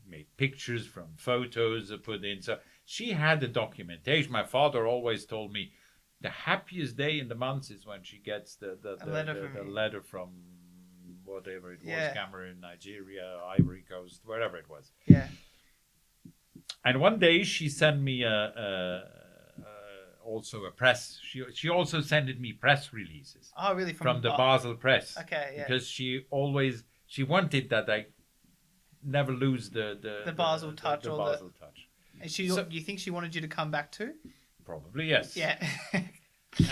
Made pictures from photos I put in. So she had the documentation. My father always told me the happiest day in the month is when she gets the letter from whatever it was, Cameroon, Nigeria, Ivory Coast, wherever it was. Yeah. And one day she sent me also a press. She also sent me press releases. Oh, really? From the Basel press. Okay, yeah. Because she wanted that I never lose the Basel touch. The Basel touch. And do you think she wanted you to come back too? Probably yes. Yeah.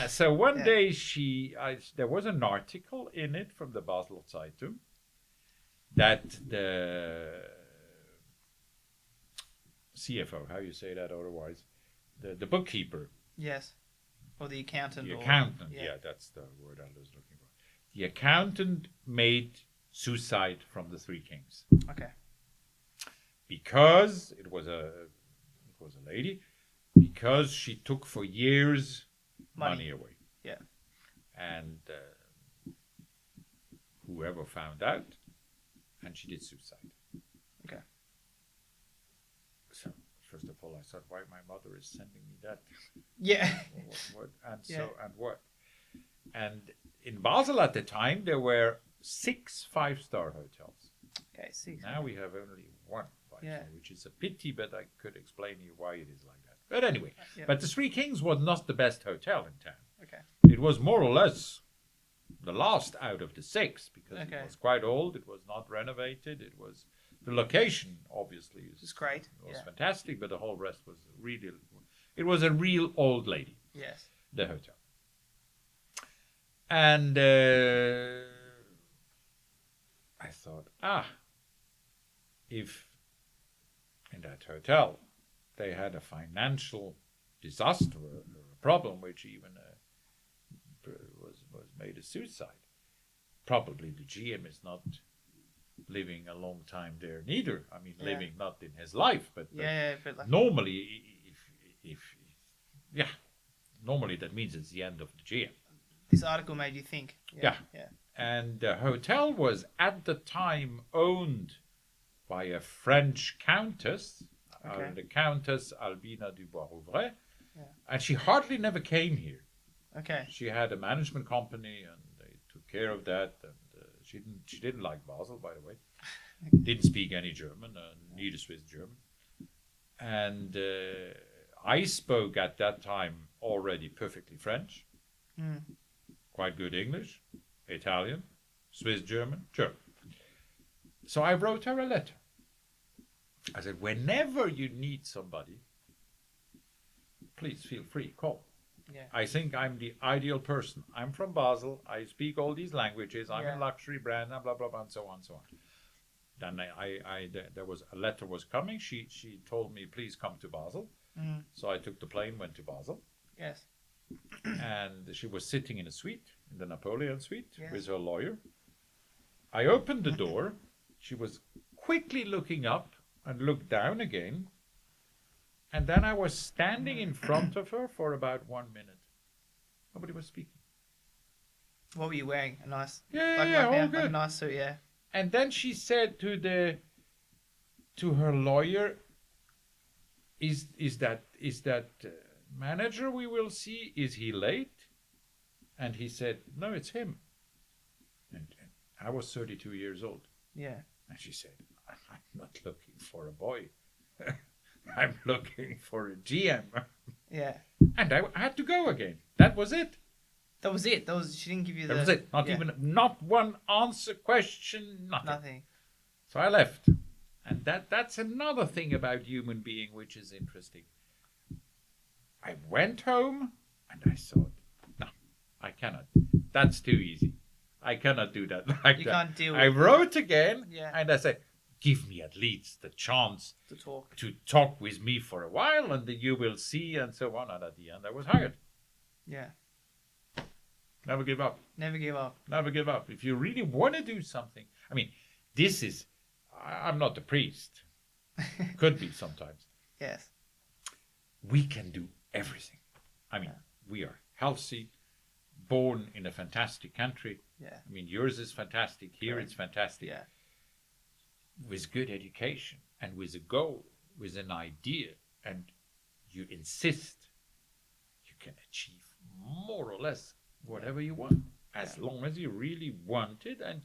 So one day there was an article in it from the Basel Zeitung that the CFO, how you say that otherwise, the bookkeeper. Yes. Or the accountant. The accountant, that's the word I was looking for. The accountant made suicide from the Three Kings. Okay. Because it was a lady, because she took for years money away. Yeah. And whoever found out, and she did suicide. Okay. So first of all, I thought, why my mother is sending me that? Yeah. What? And in Basel at the time there were 6 5-star hotels. Okay. 6. Now we have only 1 5-star, Yeah. which is a pity, but I could explain you why it is like that. But anyway, Yeah. but the Three Kings was not the best hotel in town. Okay. It was more or less the last out of the 6 because it was quite old. It was not renovated. It was the location obviously It's great. It was fantastic, but the whole rest was really. It was a real old lady. Yes. The hotel. And I thought, if in that hotel they had a financial disaster or a problem which even was made a suicide, probably the GM is not living a long time there neither. I mean, living not in his life, but but like normally, normally that means it's the end of the GM. This article made you think. Yeah. And the hotel was at the time owned by a French countess, the Countess Albina du Bois-Rouvray, and she hardly never came here. Okay. She had a management company, and they took care of that. And she didn't like Basel, by the way. Didn't speak any German, neither Swiss German. And I spoke at that time already perfectly French, quite good English, Italian, Swiss German, German. So I wrote her a letter. I said, whenever you need somebody, please feel free, call. Yeah. I think I'm the ideal person. I'm from Basel. I speak all these languages. I'm a luxury brand, and blah, blah, blah, and so on, and so on. Then there was a letter was coming. She told me, please come to Basel. So I took the plane, went to Basel. Yes. And she was sitting in a suite, in the Napoleon suite, with her lawyer. I opened the door. She was quickly looking up and looked down again. And then I was standing in front of her for about 1 minute. Nobody was speaking. What were you wearing? A nice, all good. Like a nice suit, yeah. And then she said to her lawyer, "Is that manager, we will see, is he late? And he said, no, it's him. And I was 32 years old. Yeah. And she said, I'm not looking for a boy. I'm looking for a GM. Yeah. And I had to go again. That was it. That was it. She didn't give you the. That was it. Not one answer, question, Nothing. So I left. And that's another thing about human being which is interesting. I went home and I thought, no, I cannot. That's too easy. I cannot do that like You that. can't deal with I wrote again Yeah. and I said, give me at least the chance to talk with me for a while and then you will see and so on. And at the end I was hired. Yeah. Never give up. Never give up. Never give up. If you really want to do something. I mean, this is, I'm not a priest. Could be sometimes. Yes. We can do everything. I mean, we are healthy, born in a fantastic country. Yeah. I mean, yours is fantastic. Here Correct. it's fantastic. Yeah. With good education and with a goal, with an idea, and you insist, you can achieve more or less whatever you want, as long as you really want it and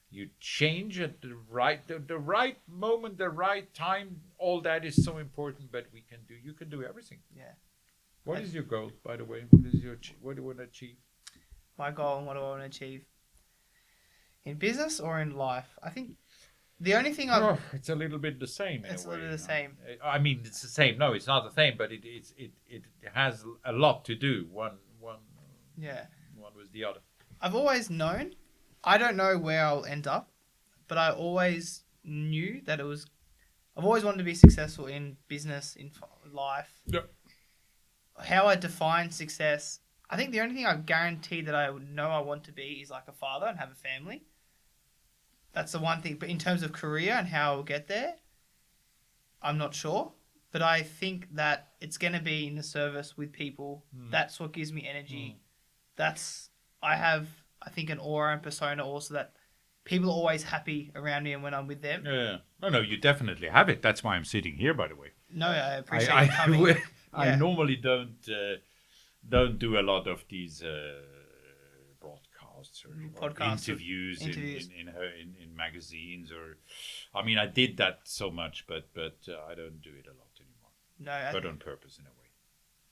you change at the right moment, the right time. All that is so important, but you can do everything. Yeah. What is your goal, by the way? What do you want to achieve? My goal and what do I want to achieve in business or in life? I think the only thing it's a little bit the same. It's a little bit the same. I mean, it's the same. No, it's not the same, but it has a lot to do. One with the other. I've always known. I don't know where I'll end up, but I always knew that I've always wanted to be successful in business, in life. Yep. How I define success, I think the only thing I guarantee that I would know I want to be is like a father and have a family. That's the one thing. But in terms of career and how I'll get there, I'm not sure. But I think that it's going to be in the service with people. That's what gives me energy. I have, I think, an aura and persona also that people are always happy around me and when I'm with them. Yeah. No, you definitely have it. That's why I'm sitting here, by the way. No, I appreciate you coming. I normally don't do a lot of these broadcasts or Podcasts or interviews. In magazines or, I mean, I did that so much, but I don't do it a lot anymore. No, but on purpose in a way.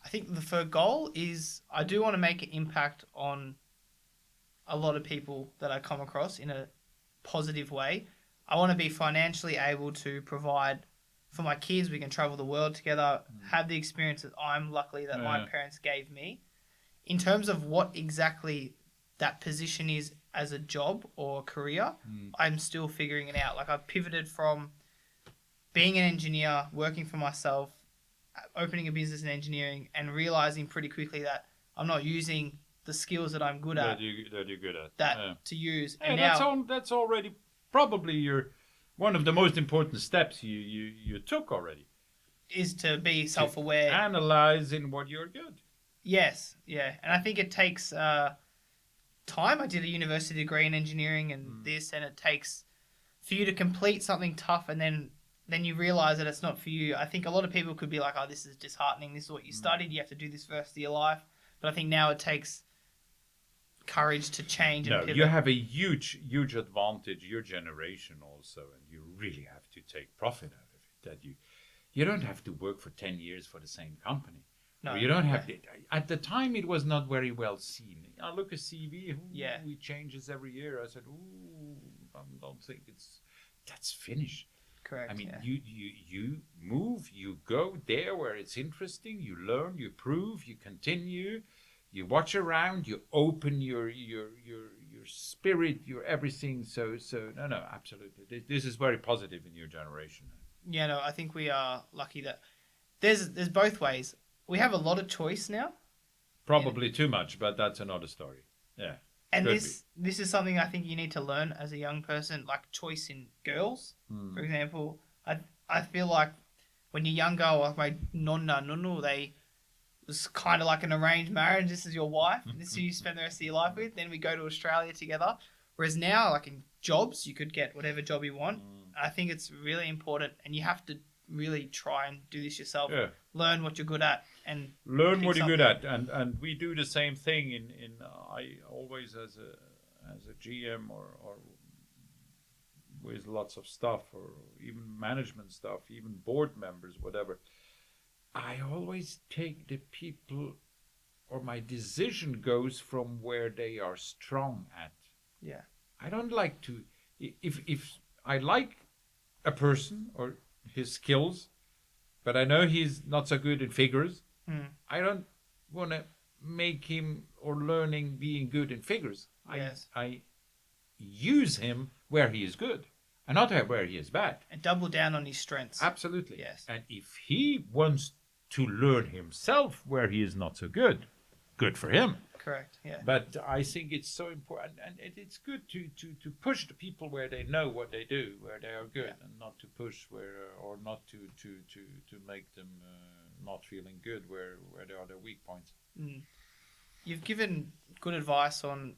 I think the first goal is I do want to make an impact on a lot of people that I come across in a positive way. I want to be financially able to provide for my kids. We can travel the world together, have the experience that I'm lucky that my parents gave me. In terms of what exactly that position is as a job or career, I'm still figuring it out. Like I've pivoted from being an engineer, working for myself, opening a business in engineering and realizing pretty quickly that I'm not using the skills that I'm good at. That you're good at. To use. And now that's already probably one of the most important steps you took already. Is to be self-aware. Analyzing what you're good. Yes, yeah. And I think it takes time. I did a university degree in engineering and it takes for you to complete something tough and then you realize that it's not for you. I think a lot of people could be like, oh, this is disheartening. This is what you studied. You have to do this for the rest of your life. But I think now it takes courage to change and pivot. You have a huge advantage, your generation also, and you really have to take profit out of it. That you don't have to work for 10 years for the same company. No, you don't have to. At the time, it was not very well seen. I look at CV, he changes every year. I said, I don't think that's finished. Correct. I mean, you move, you go there where it's interesting, you learn, you prove, you continue, you watch around, you open your spirit, your everything. So no, absolutely. This is very positive in your generation. Yeah, no, I think we are lucky that there's both ways. We have a lot of choice now. Probably too much, but that's another story. Yeah. And this is something I think you need to learn as a young person, like choice in girls, for example. I feel like when you're younger, like my nunu, they was kind of like an arranged marriage. This is your wife. This is who you spend the rest of your life with. Then we go to Australia together. Whereas now, like in jobs, you could get whatever job you want. I think it's really important, and you have to really try and do this yourself. Yeah. Learn what you're good at and learn pick what you're good something. at, and we do the same thing in I always as a GM or with lots of stuff, or even management stuff, even board members, whatever, I always take the people, or my decision goes from where they are strong at. Yeah. I don't like to, if I like a person or his skills, but I know he's not so good in figures, I don't want to make him or learning being good in figures. Yes. I use him where he is good and not where he is bad. And double down on his strengths. Absolutely. Yes. And if he wants to learn himself where he is not so good, good for him. Correct. Yeah. But I think it's so important, and it's good to push the people where they know what they do, where they are good, and not to push where, or not to make them not feeling good where there are their weak points. You've given good advice on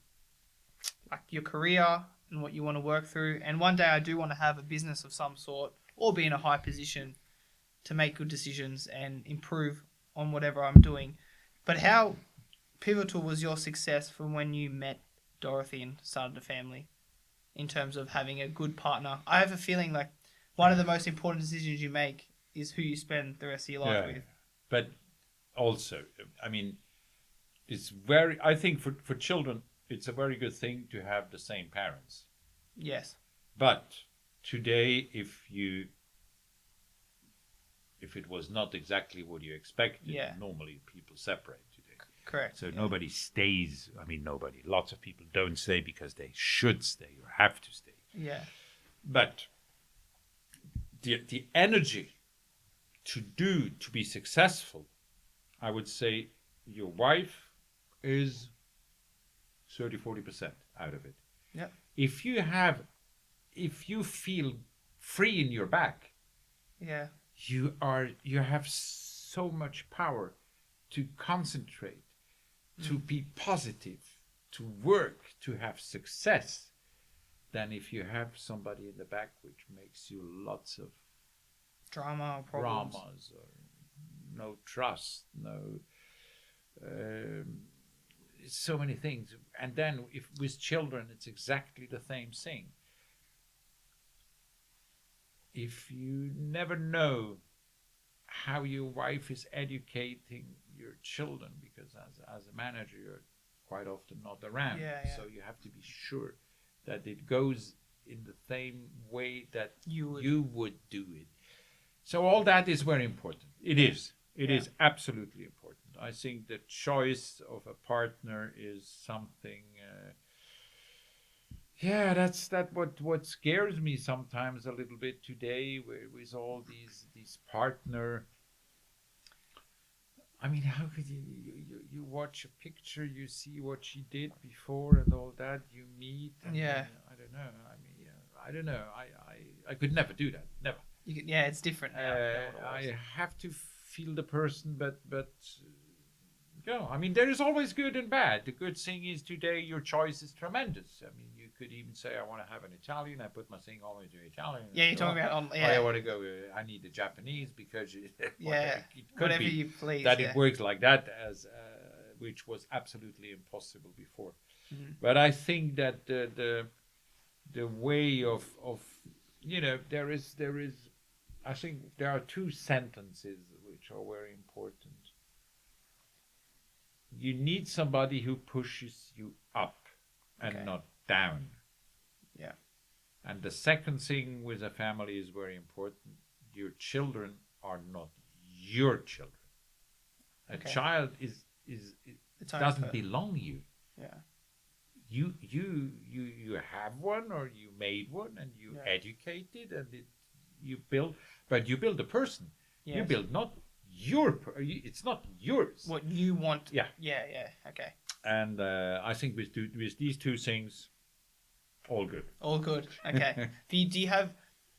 like your career and what you want to work through. And one day I do want to have a business of some sort or be in a high position to make good decisions and improve on whatever I'm doing. But how pivotal was your success from when you met Dorothy and started a family in terms of having a good partner? I have a feeling like one of the most important decisions you make is who you spend the rest of your life with. But also, I mean, I think for children, it's a very good thing to have the same parents. Yes. But today, if it was not exactly what you expected, normally people separate today. Correct. So nobody stays. I mean, nobody. Lots of people don't stay because they should stay or have to stay. Yeah. But the energy to be successful, I would say your wife is 30-40% out of it. Yeah. If you feel free in your back, you have so much power to concentrate, to be positive, to work, to have success, than if you have somebody in the back which makes you lots of drama or problems. Dramas, or no trust, so many things. And then if with children, it's exactly the same thing. If you never know how your wife is educating your children, because as a manager, you're quite often not around. So you have to be sure that it goes in the same way that you would do it. So all that is very important. It is. It is absolutely important. I think the choice of a partner is something. That's what scares me sometimes a little bit today, with all these partner. I mean, how could you watch a picture, you see what she did before and all that, you meet. And I don't know. I mean, I don't know. I could never do that. Never. It's different now. I have to feel the person, but I mean, there is always good and bad. The good thing is today your choice is tremendous. I mean, you could even say, I want to have an Italian. I put my thing all into Italian. Yeah, you're talking about I want to go. I need the Japanese because it could whatever be you please. That it works like that, as which was absolutely impossible before. But I think that the way of there is. I think there are two sentences which are very important. You need somebody who pushes you up and not down. Yeah. And the second thing with a family is very important. Your children are not your children. A child doesn't belong to you. Yeah. You have one, or you made one, and you educate it, and you build, but you build a person. Yes. You build not it's not yours. What you want. Yeah. Okay. And I think with these two things, all good. All good. Okay. Do you have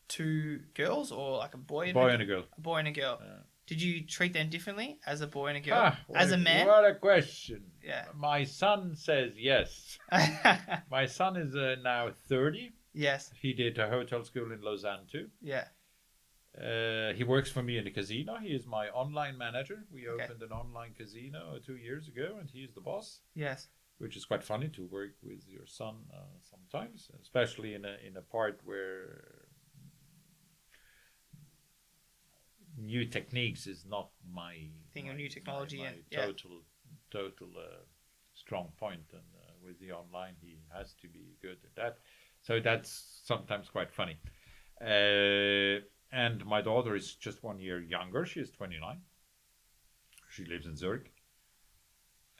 two girls, or like a boy and a girl? A boy and a girl. Did you treat them differently as a boy and a girl? As a man? What a question. Yeah. My son says yes. My son is now 30. Yes. He did a hotel school in Lausanne too. Yeah. He works for me in the casino. He is my online manager. We Okay. opened an online casino 2 years ago, and he is the boss. Yes. Which is quite funny to work with your son sometimes, especially in a part where new techniques is not my Thing of new technology, my yeah. total strong point, and with the online he has to be good at that. So that's sometimes quite funny. And my daughter is just 1 year younger. She is 29. She lives in Zurich,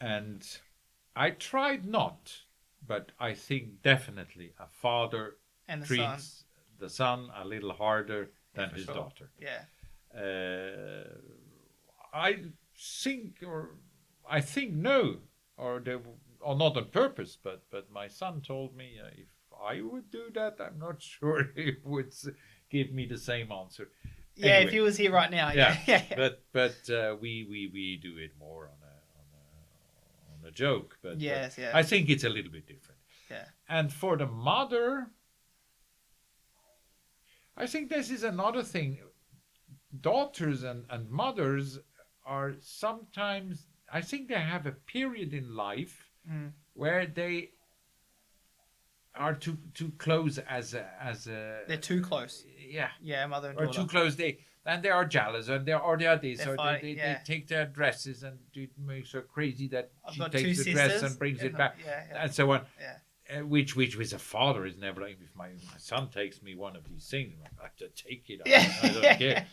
and I tried not, but I think definitely a father And the treats son. the son a little harder than For his sure. daughter. Yeah. I think no, or not on purpose, but my son told me if I would do that, I'm not sure he would give me the same answer. Yeah, Anyway, if he was here right now, yeah. but we do it more on a joke. But Yes, yeah. I think it's a little bit different. Yeah. And for the mother, I think this is another thing. Daughters and mothers are sometimes, I think they have a period in life where they are too close as a They're too close. yeah, Yeah, mother and or daughter. too close. They are jealous, and they are this, They're or fighting, they take their dresses, and it makes her crazy that I've she got takes two the dress sisters and brings and it back, yeah. and so on. Yeah. Which with a father is never like, if my son takes me one of these things, I'm like, I have to take it. I don't care.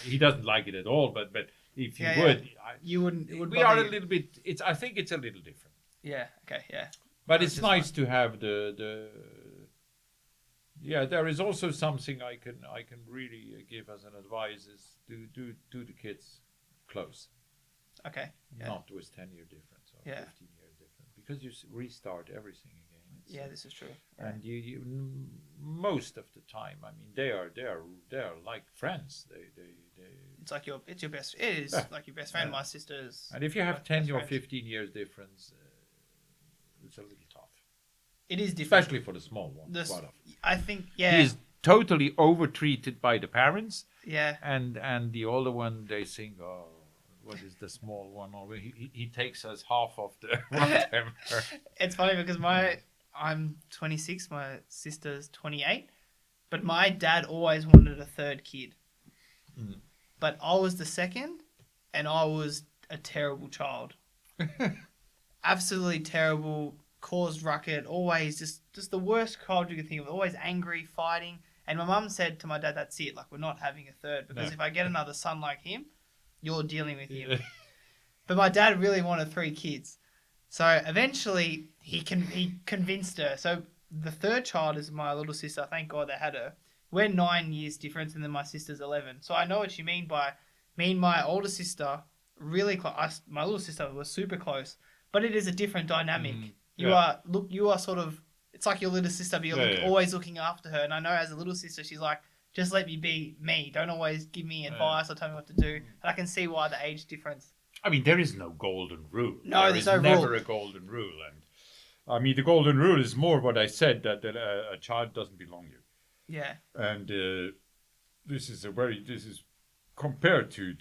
He doesn't like it at all. But if you would, you wouldn't. It would we are bother a little bit. I think it's a little different. Yeah. Okay. Yeah. But No, it's just nice to have the. Yeah, there is also something I can really give as an advice is do the kids close. Okay. Yeah. Not with 10-year difference or 15-year difference, because you restart everything again. Yeah, this is true. Yeah. And you most of the time, I mean, they are like friends. They It's like it's your best. It is like your best friend. Yeah. My sister's. And if you have best 10 or friends. 15 years difference, it's a little tough, It is different. especially for the small one. Quite often. I think. Yeah. He is totally overtreated by the parents, Yeah. and the older one, they think, oh, what is the small one? Or he takes us half of the whatever. It's funny because I'm 26, my sister's 28, but my dad always wanted a third kid. But I was the second, and I was a terrible child. Absolutely terrible, caused ruckus, always just the worst child you could think of, always angry, fighting. And my mum said to my dad, that's it, like, we're not having a third, because if I get another son like him, you're dealing with him. But my dad really wanted 3 kids. So eventually he convinced her. So the third child is my little sister. Thank God they had her. We're 9 years difference, and then my sister's 11. So I know what you mean by me and my older sister really close. My little sister was super close, but it is a different dynamic. You are sort of. It's like your little sister, but you're always looking after her. And I know as a little sister, she's like, just let me be me. Don't always give me advice or tell me what to do. And I can see why the age difference. I mean, there is no golden rule. No, there's no rule. Never a golden rule. And I mean, the golden rule is more what I said, that a child doesn't belong you. Yeah. And this is compared to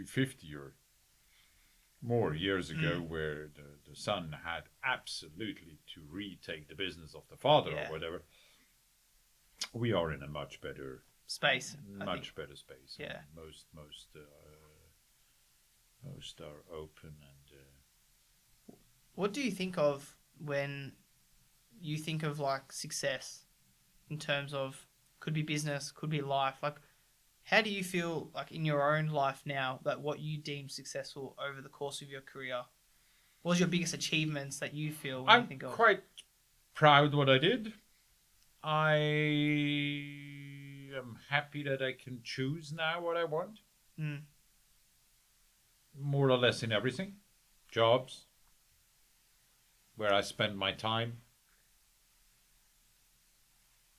50 or more years ago, where the son had absolutely to retake the business of the father or whatever. We are in a much better space. Better space. Yeah. Most are open and. What do you think of when you think of like success in terms of could be business, could be life? Like, how do you feel like in your own life now that what you deem successful over the course of your career? What was your biggest achievements that you feel when you think of? I'm quite proud what I did. I am happy that I can choose now what I want. More or less in everything. Jobs, where I spend my time.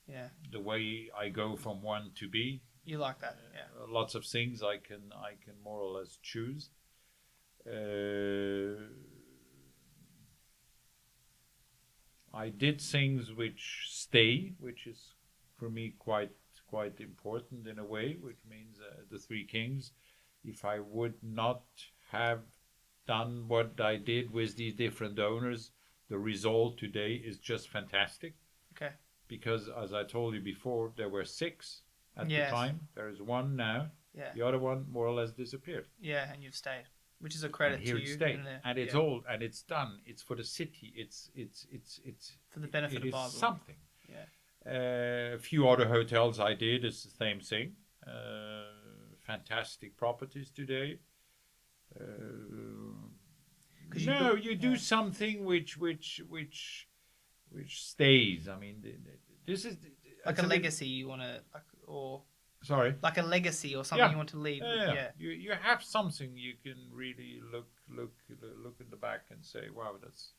Yeah. The way I go from one to B. You like that, yeah. Lots of things I can more or less choose. I did things which stay, which is for me quite quite important in a way, which means the Three Kings. If I would not have done what I did with these different owners, the result today is just fantastic. Okay. Because as I told you before, there were 6 at Yes. the time. There is 1 now. Yeah. The other one more or less disappeared. Yeah, and you've stayed, which is a credit And here to it you. stayed. And it's old and it's done. It's for the city. It's for the benefit of is Basel. something. Yeah. A few other hotels I did is the same thing. Fantastic properties today. You do something which stays. I mean, this is like a legacy you want to, or sorry, like a legacy or something you want to leave. Yeah. You have something you can really look in the back and say, wow, that's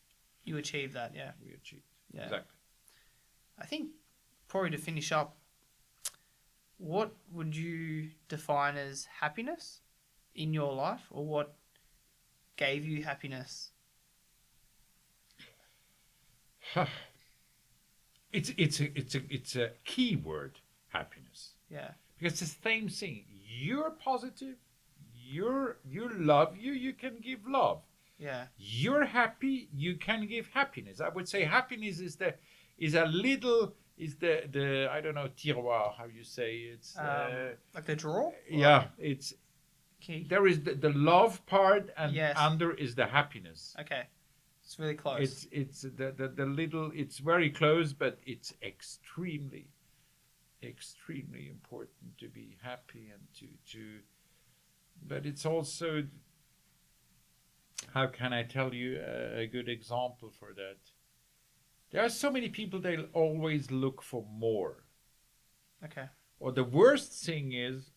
you achieved that. Yeah, we achieved. Yeah. Exactly. I think probably to finish up, what would you define as happiness in your life, or what gave you happiness? It's a key word, happiness. Yeah. Because it's the same thing. You're positive. You love you can give love. Yeah. You're happy, you can give happiness. I would say happiness is the I don't know, tiroir, how you say it's like the drawer? yeah, it's Key. there is the love part and Yes. under is the happiness. Okay. It's really close. It's the little, it's very close, but it's extremely important to be happy and to but it's also, how can I tell you a good example for that? There are so many people, they always look for more. Okay. Or the worst thing is,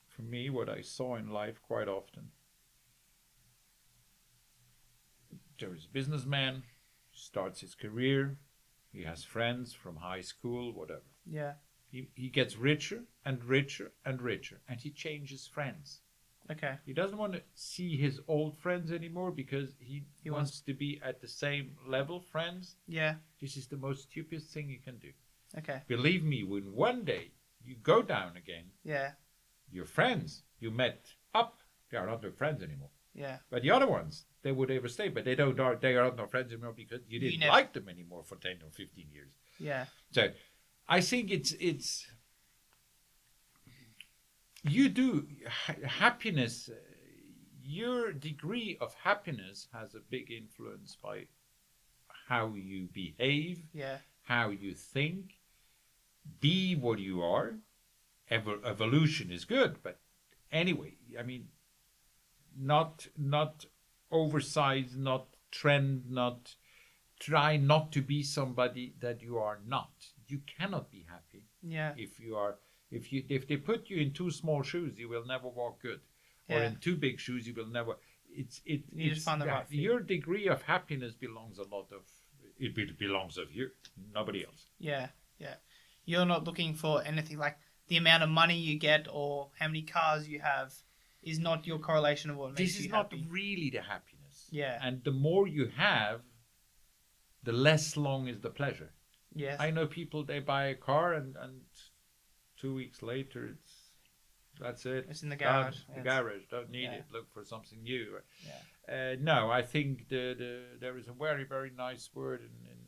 for me, what I saw in life quite often, there is a businessman, starts his career, he has friends from high school, whatever. Yeah. He gets richer and richer and richer, and he changes friends. Okay. He doesn't want to see his old friends anymore because he wants to be at the same level friends. Yeah. This is the most stupid thing you can do. Okay. Believe me, when one day you go down again, Yeah. your friends you met up, they are not your friends anymore. Yeah. But the other ones, they would ever stay, but they are not friends anymore because you didn't like them anymore for 10 or 15 years. Yeah. So I think it's you do happiness. Your degree of happiness has a big influence by how you behave, Yeah. how you think, be what you are. Evolution is good, but anyway, I mean, not oversize, not trend, not try not to be somebody that you are not. You cannot be happy Yeah. if they put you in 2 small shoes, you will never walk good, or in 2 big shoes, you will never. You just find the right fit. Your degree of happiness belongs belongs of you, nobody else. Yeah. Yeah. You're not looking for anything like the amount of money you get or how many cars you have is not your correlation of what makes This you is not happy. really the happiness. Yeah. And the more you have, the less long is the pleasure. Yes. I know people, they buy a car and 2 weeks later that's it. It's in the garage. The garage, don't need it. Look for something new. Yeah. No, I think there is a very, very nice word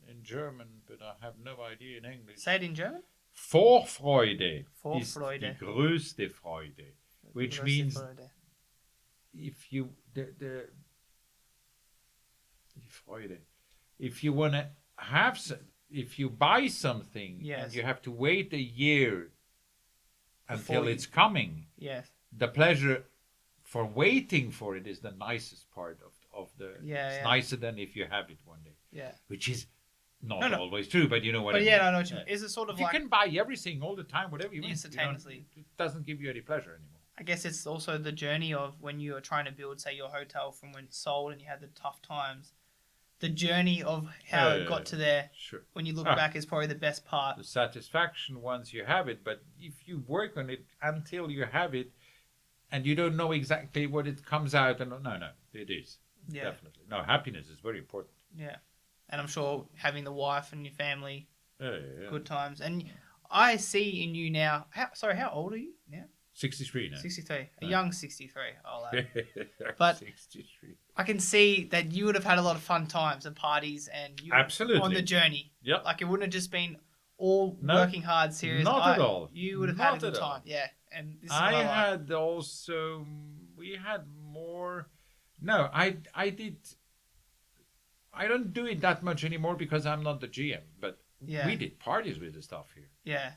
in German, but I have no idea in English. Say it in German. Vorfreude ist Vorfreude. die größte Freude, which means if you die Freude, if you want to have if you buy something and you have to wait a year until it's coming, the pleasure for waiting for it is the nicest part of the. It's nicer than if you have it one day. Yeah. Which is not always true, but you know what I mean. But I know what you mean. Is it sort of if like you can buy everything all the time, whatever you want, instantaneously? It doesn't give you any pleasure anymore. I guess it's also the journey of when you are trying to build, say, your hotel from when it's sold and you had the tough times. The journey of how it got to there, when you look back, is probably the best part. The satisfaction once you have it, but if you work on it until you have it, and you don't know exactly what it comes out, and no, it is definitely no. Happiness is very important. Yeah, and I'm sure having the wife and your family, good times. And I see in you now. How old are you now? 63 now. 63. A young 63. I'll add. But But 63. I can see that you would have had a lot of fun times and parties, and you Absolutely. on the journey. Yep. Like it wouldn't have just been all No, working hard, serious. not at all. You would have Not had a good at all. time. Yeah, and this is I what I like. had also, we had more. No, I did. I don't do it that much anymore because I'm not the GM. But Yeah. we did parties with the staff here. Yeah,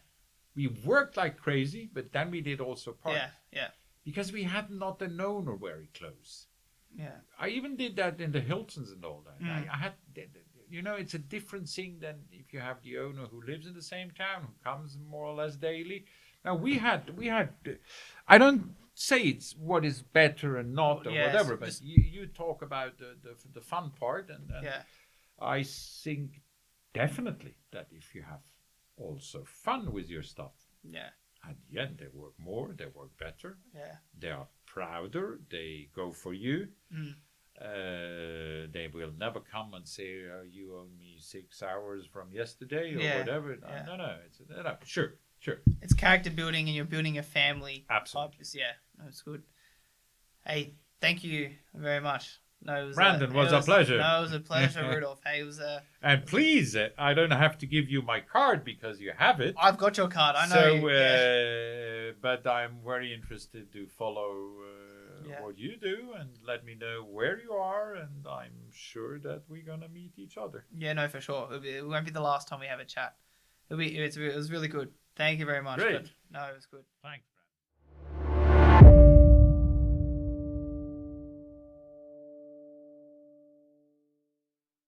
We worked like crazy, but then we did also parties yeah, because we had not an owner very close. yeah. I even did that in the Hiltons and all that. Mm. I had, it's a different thing than if you have the owner who lives in the same town, who comes more or less daily. Now we had. I don't say it's what is better and not or Yes, whatever, but just- you talk about the fun part, and Yeah. I think definitely that if you have also fun with your stuff, Yeah, at the end they work more, they work better. yeah. They are prouder. They go for you. Mm. They will never come and say, "You owe me 6 hours from yesterday" or Yeah, whatever. yeah. No. No. Sure. It's character building, and you're building a family. Absolutely. Yeah, that's good. Hey, thank you very much. No, it was, Brandon, was a pleasure. No, it was a pleasure, Rudolph. Hey, it was And please, I don't have to give you my card because you have it. I've got your card. I know. So, yeah. but I'm very interested to follow Yeah. what you do and let me know where you are, and I'm sure that we're gonna meet each other. Yeah, no, for sure. It won't be the last time we have a chat. It was really good. Thank you very much. Great. But, no, it was good. Thanks.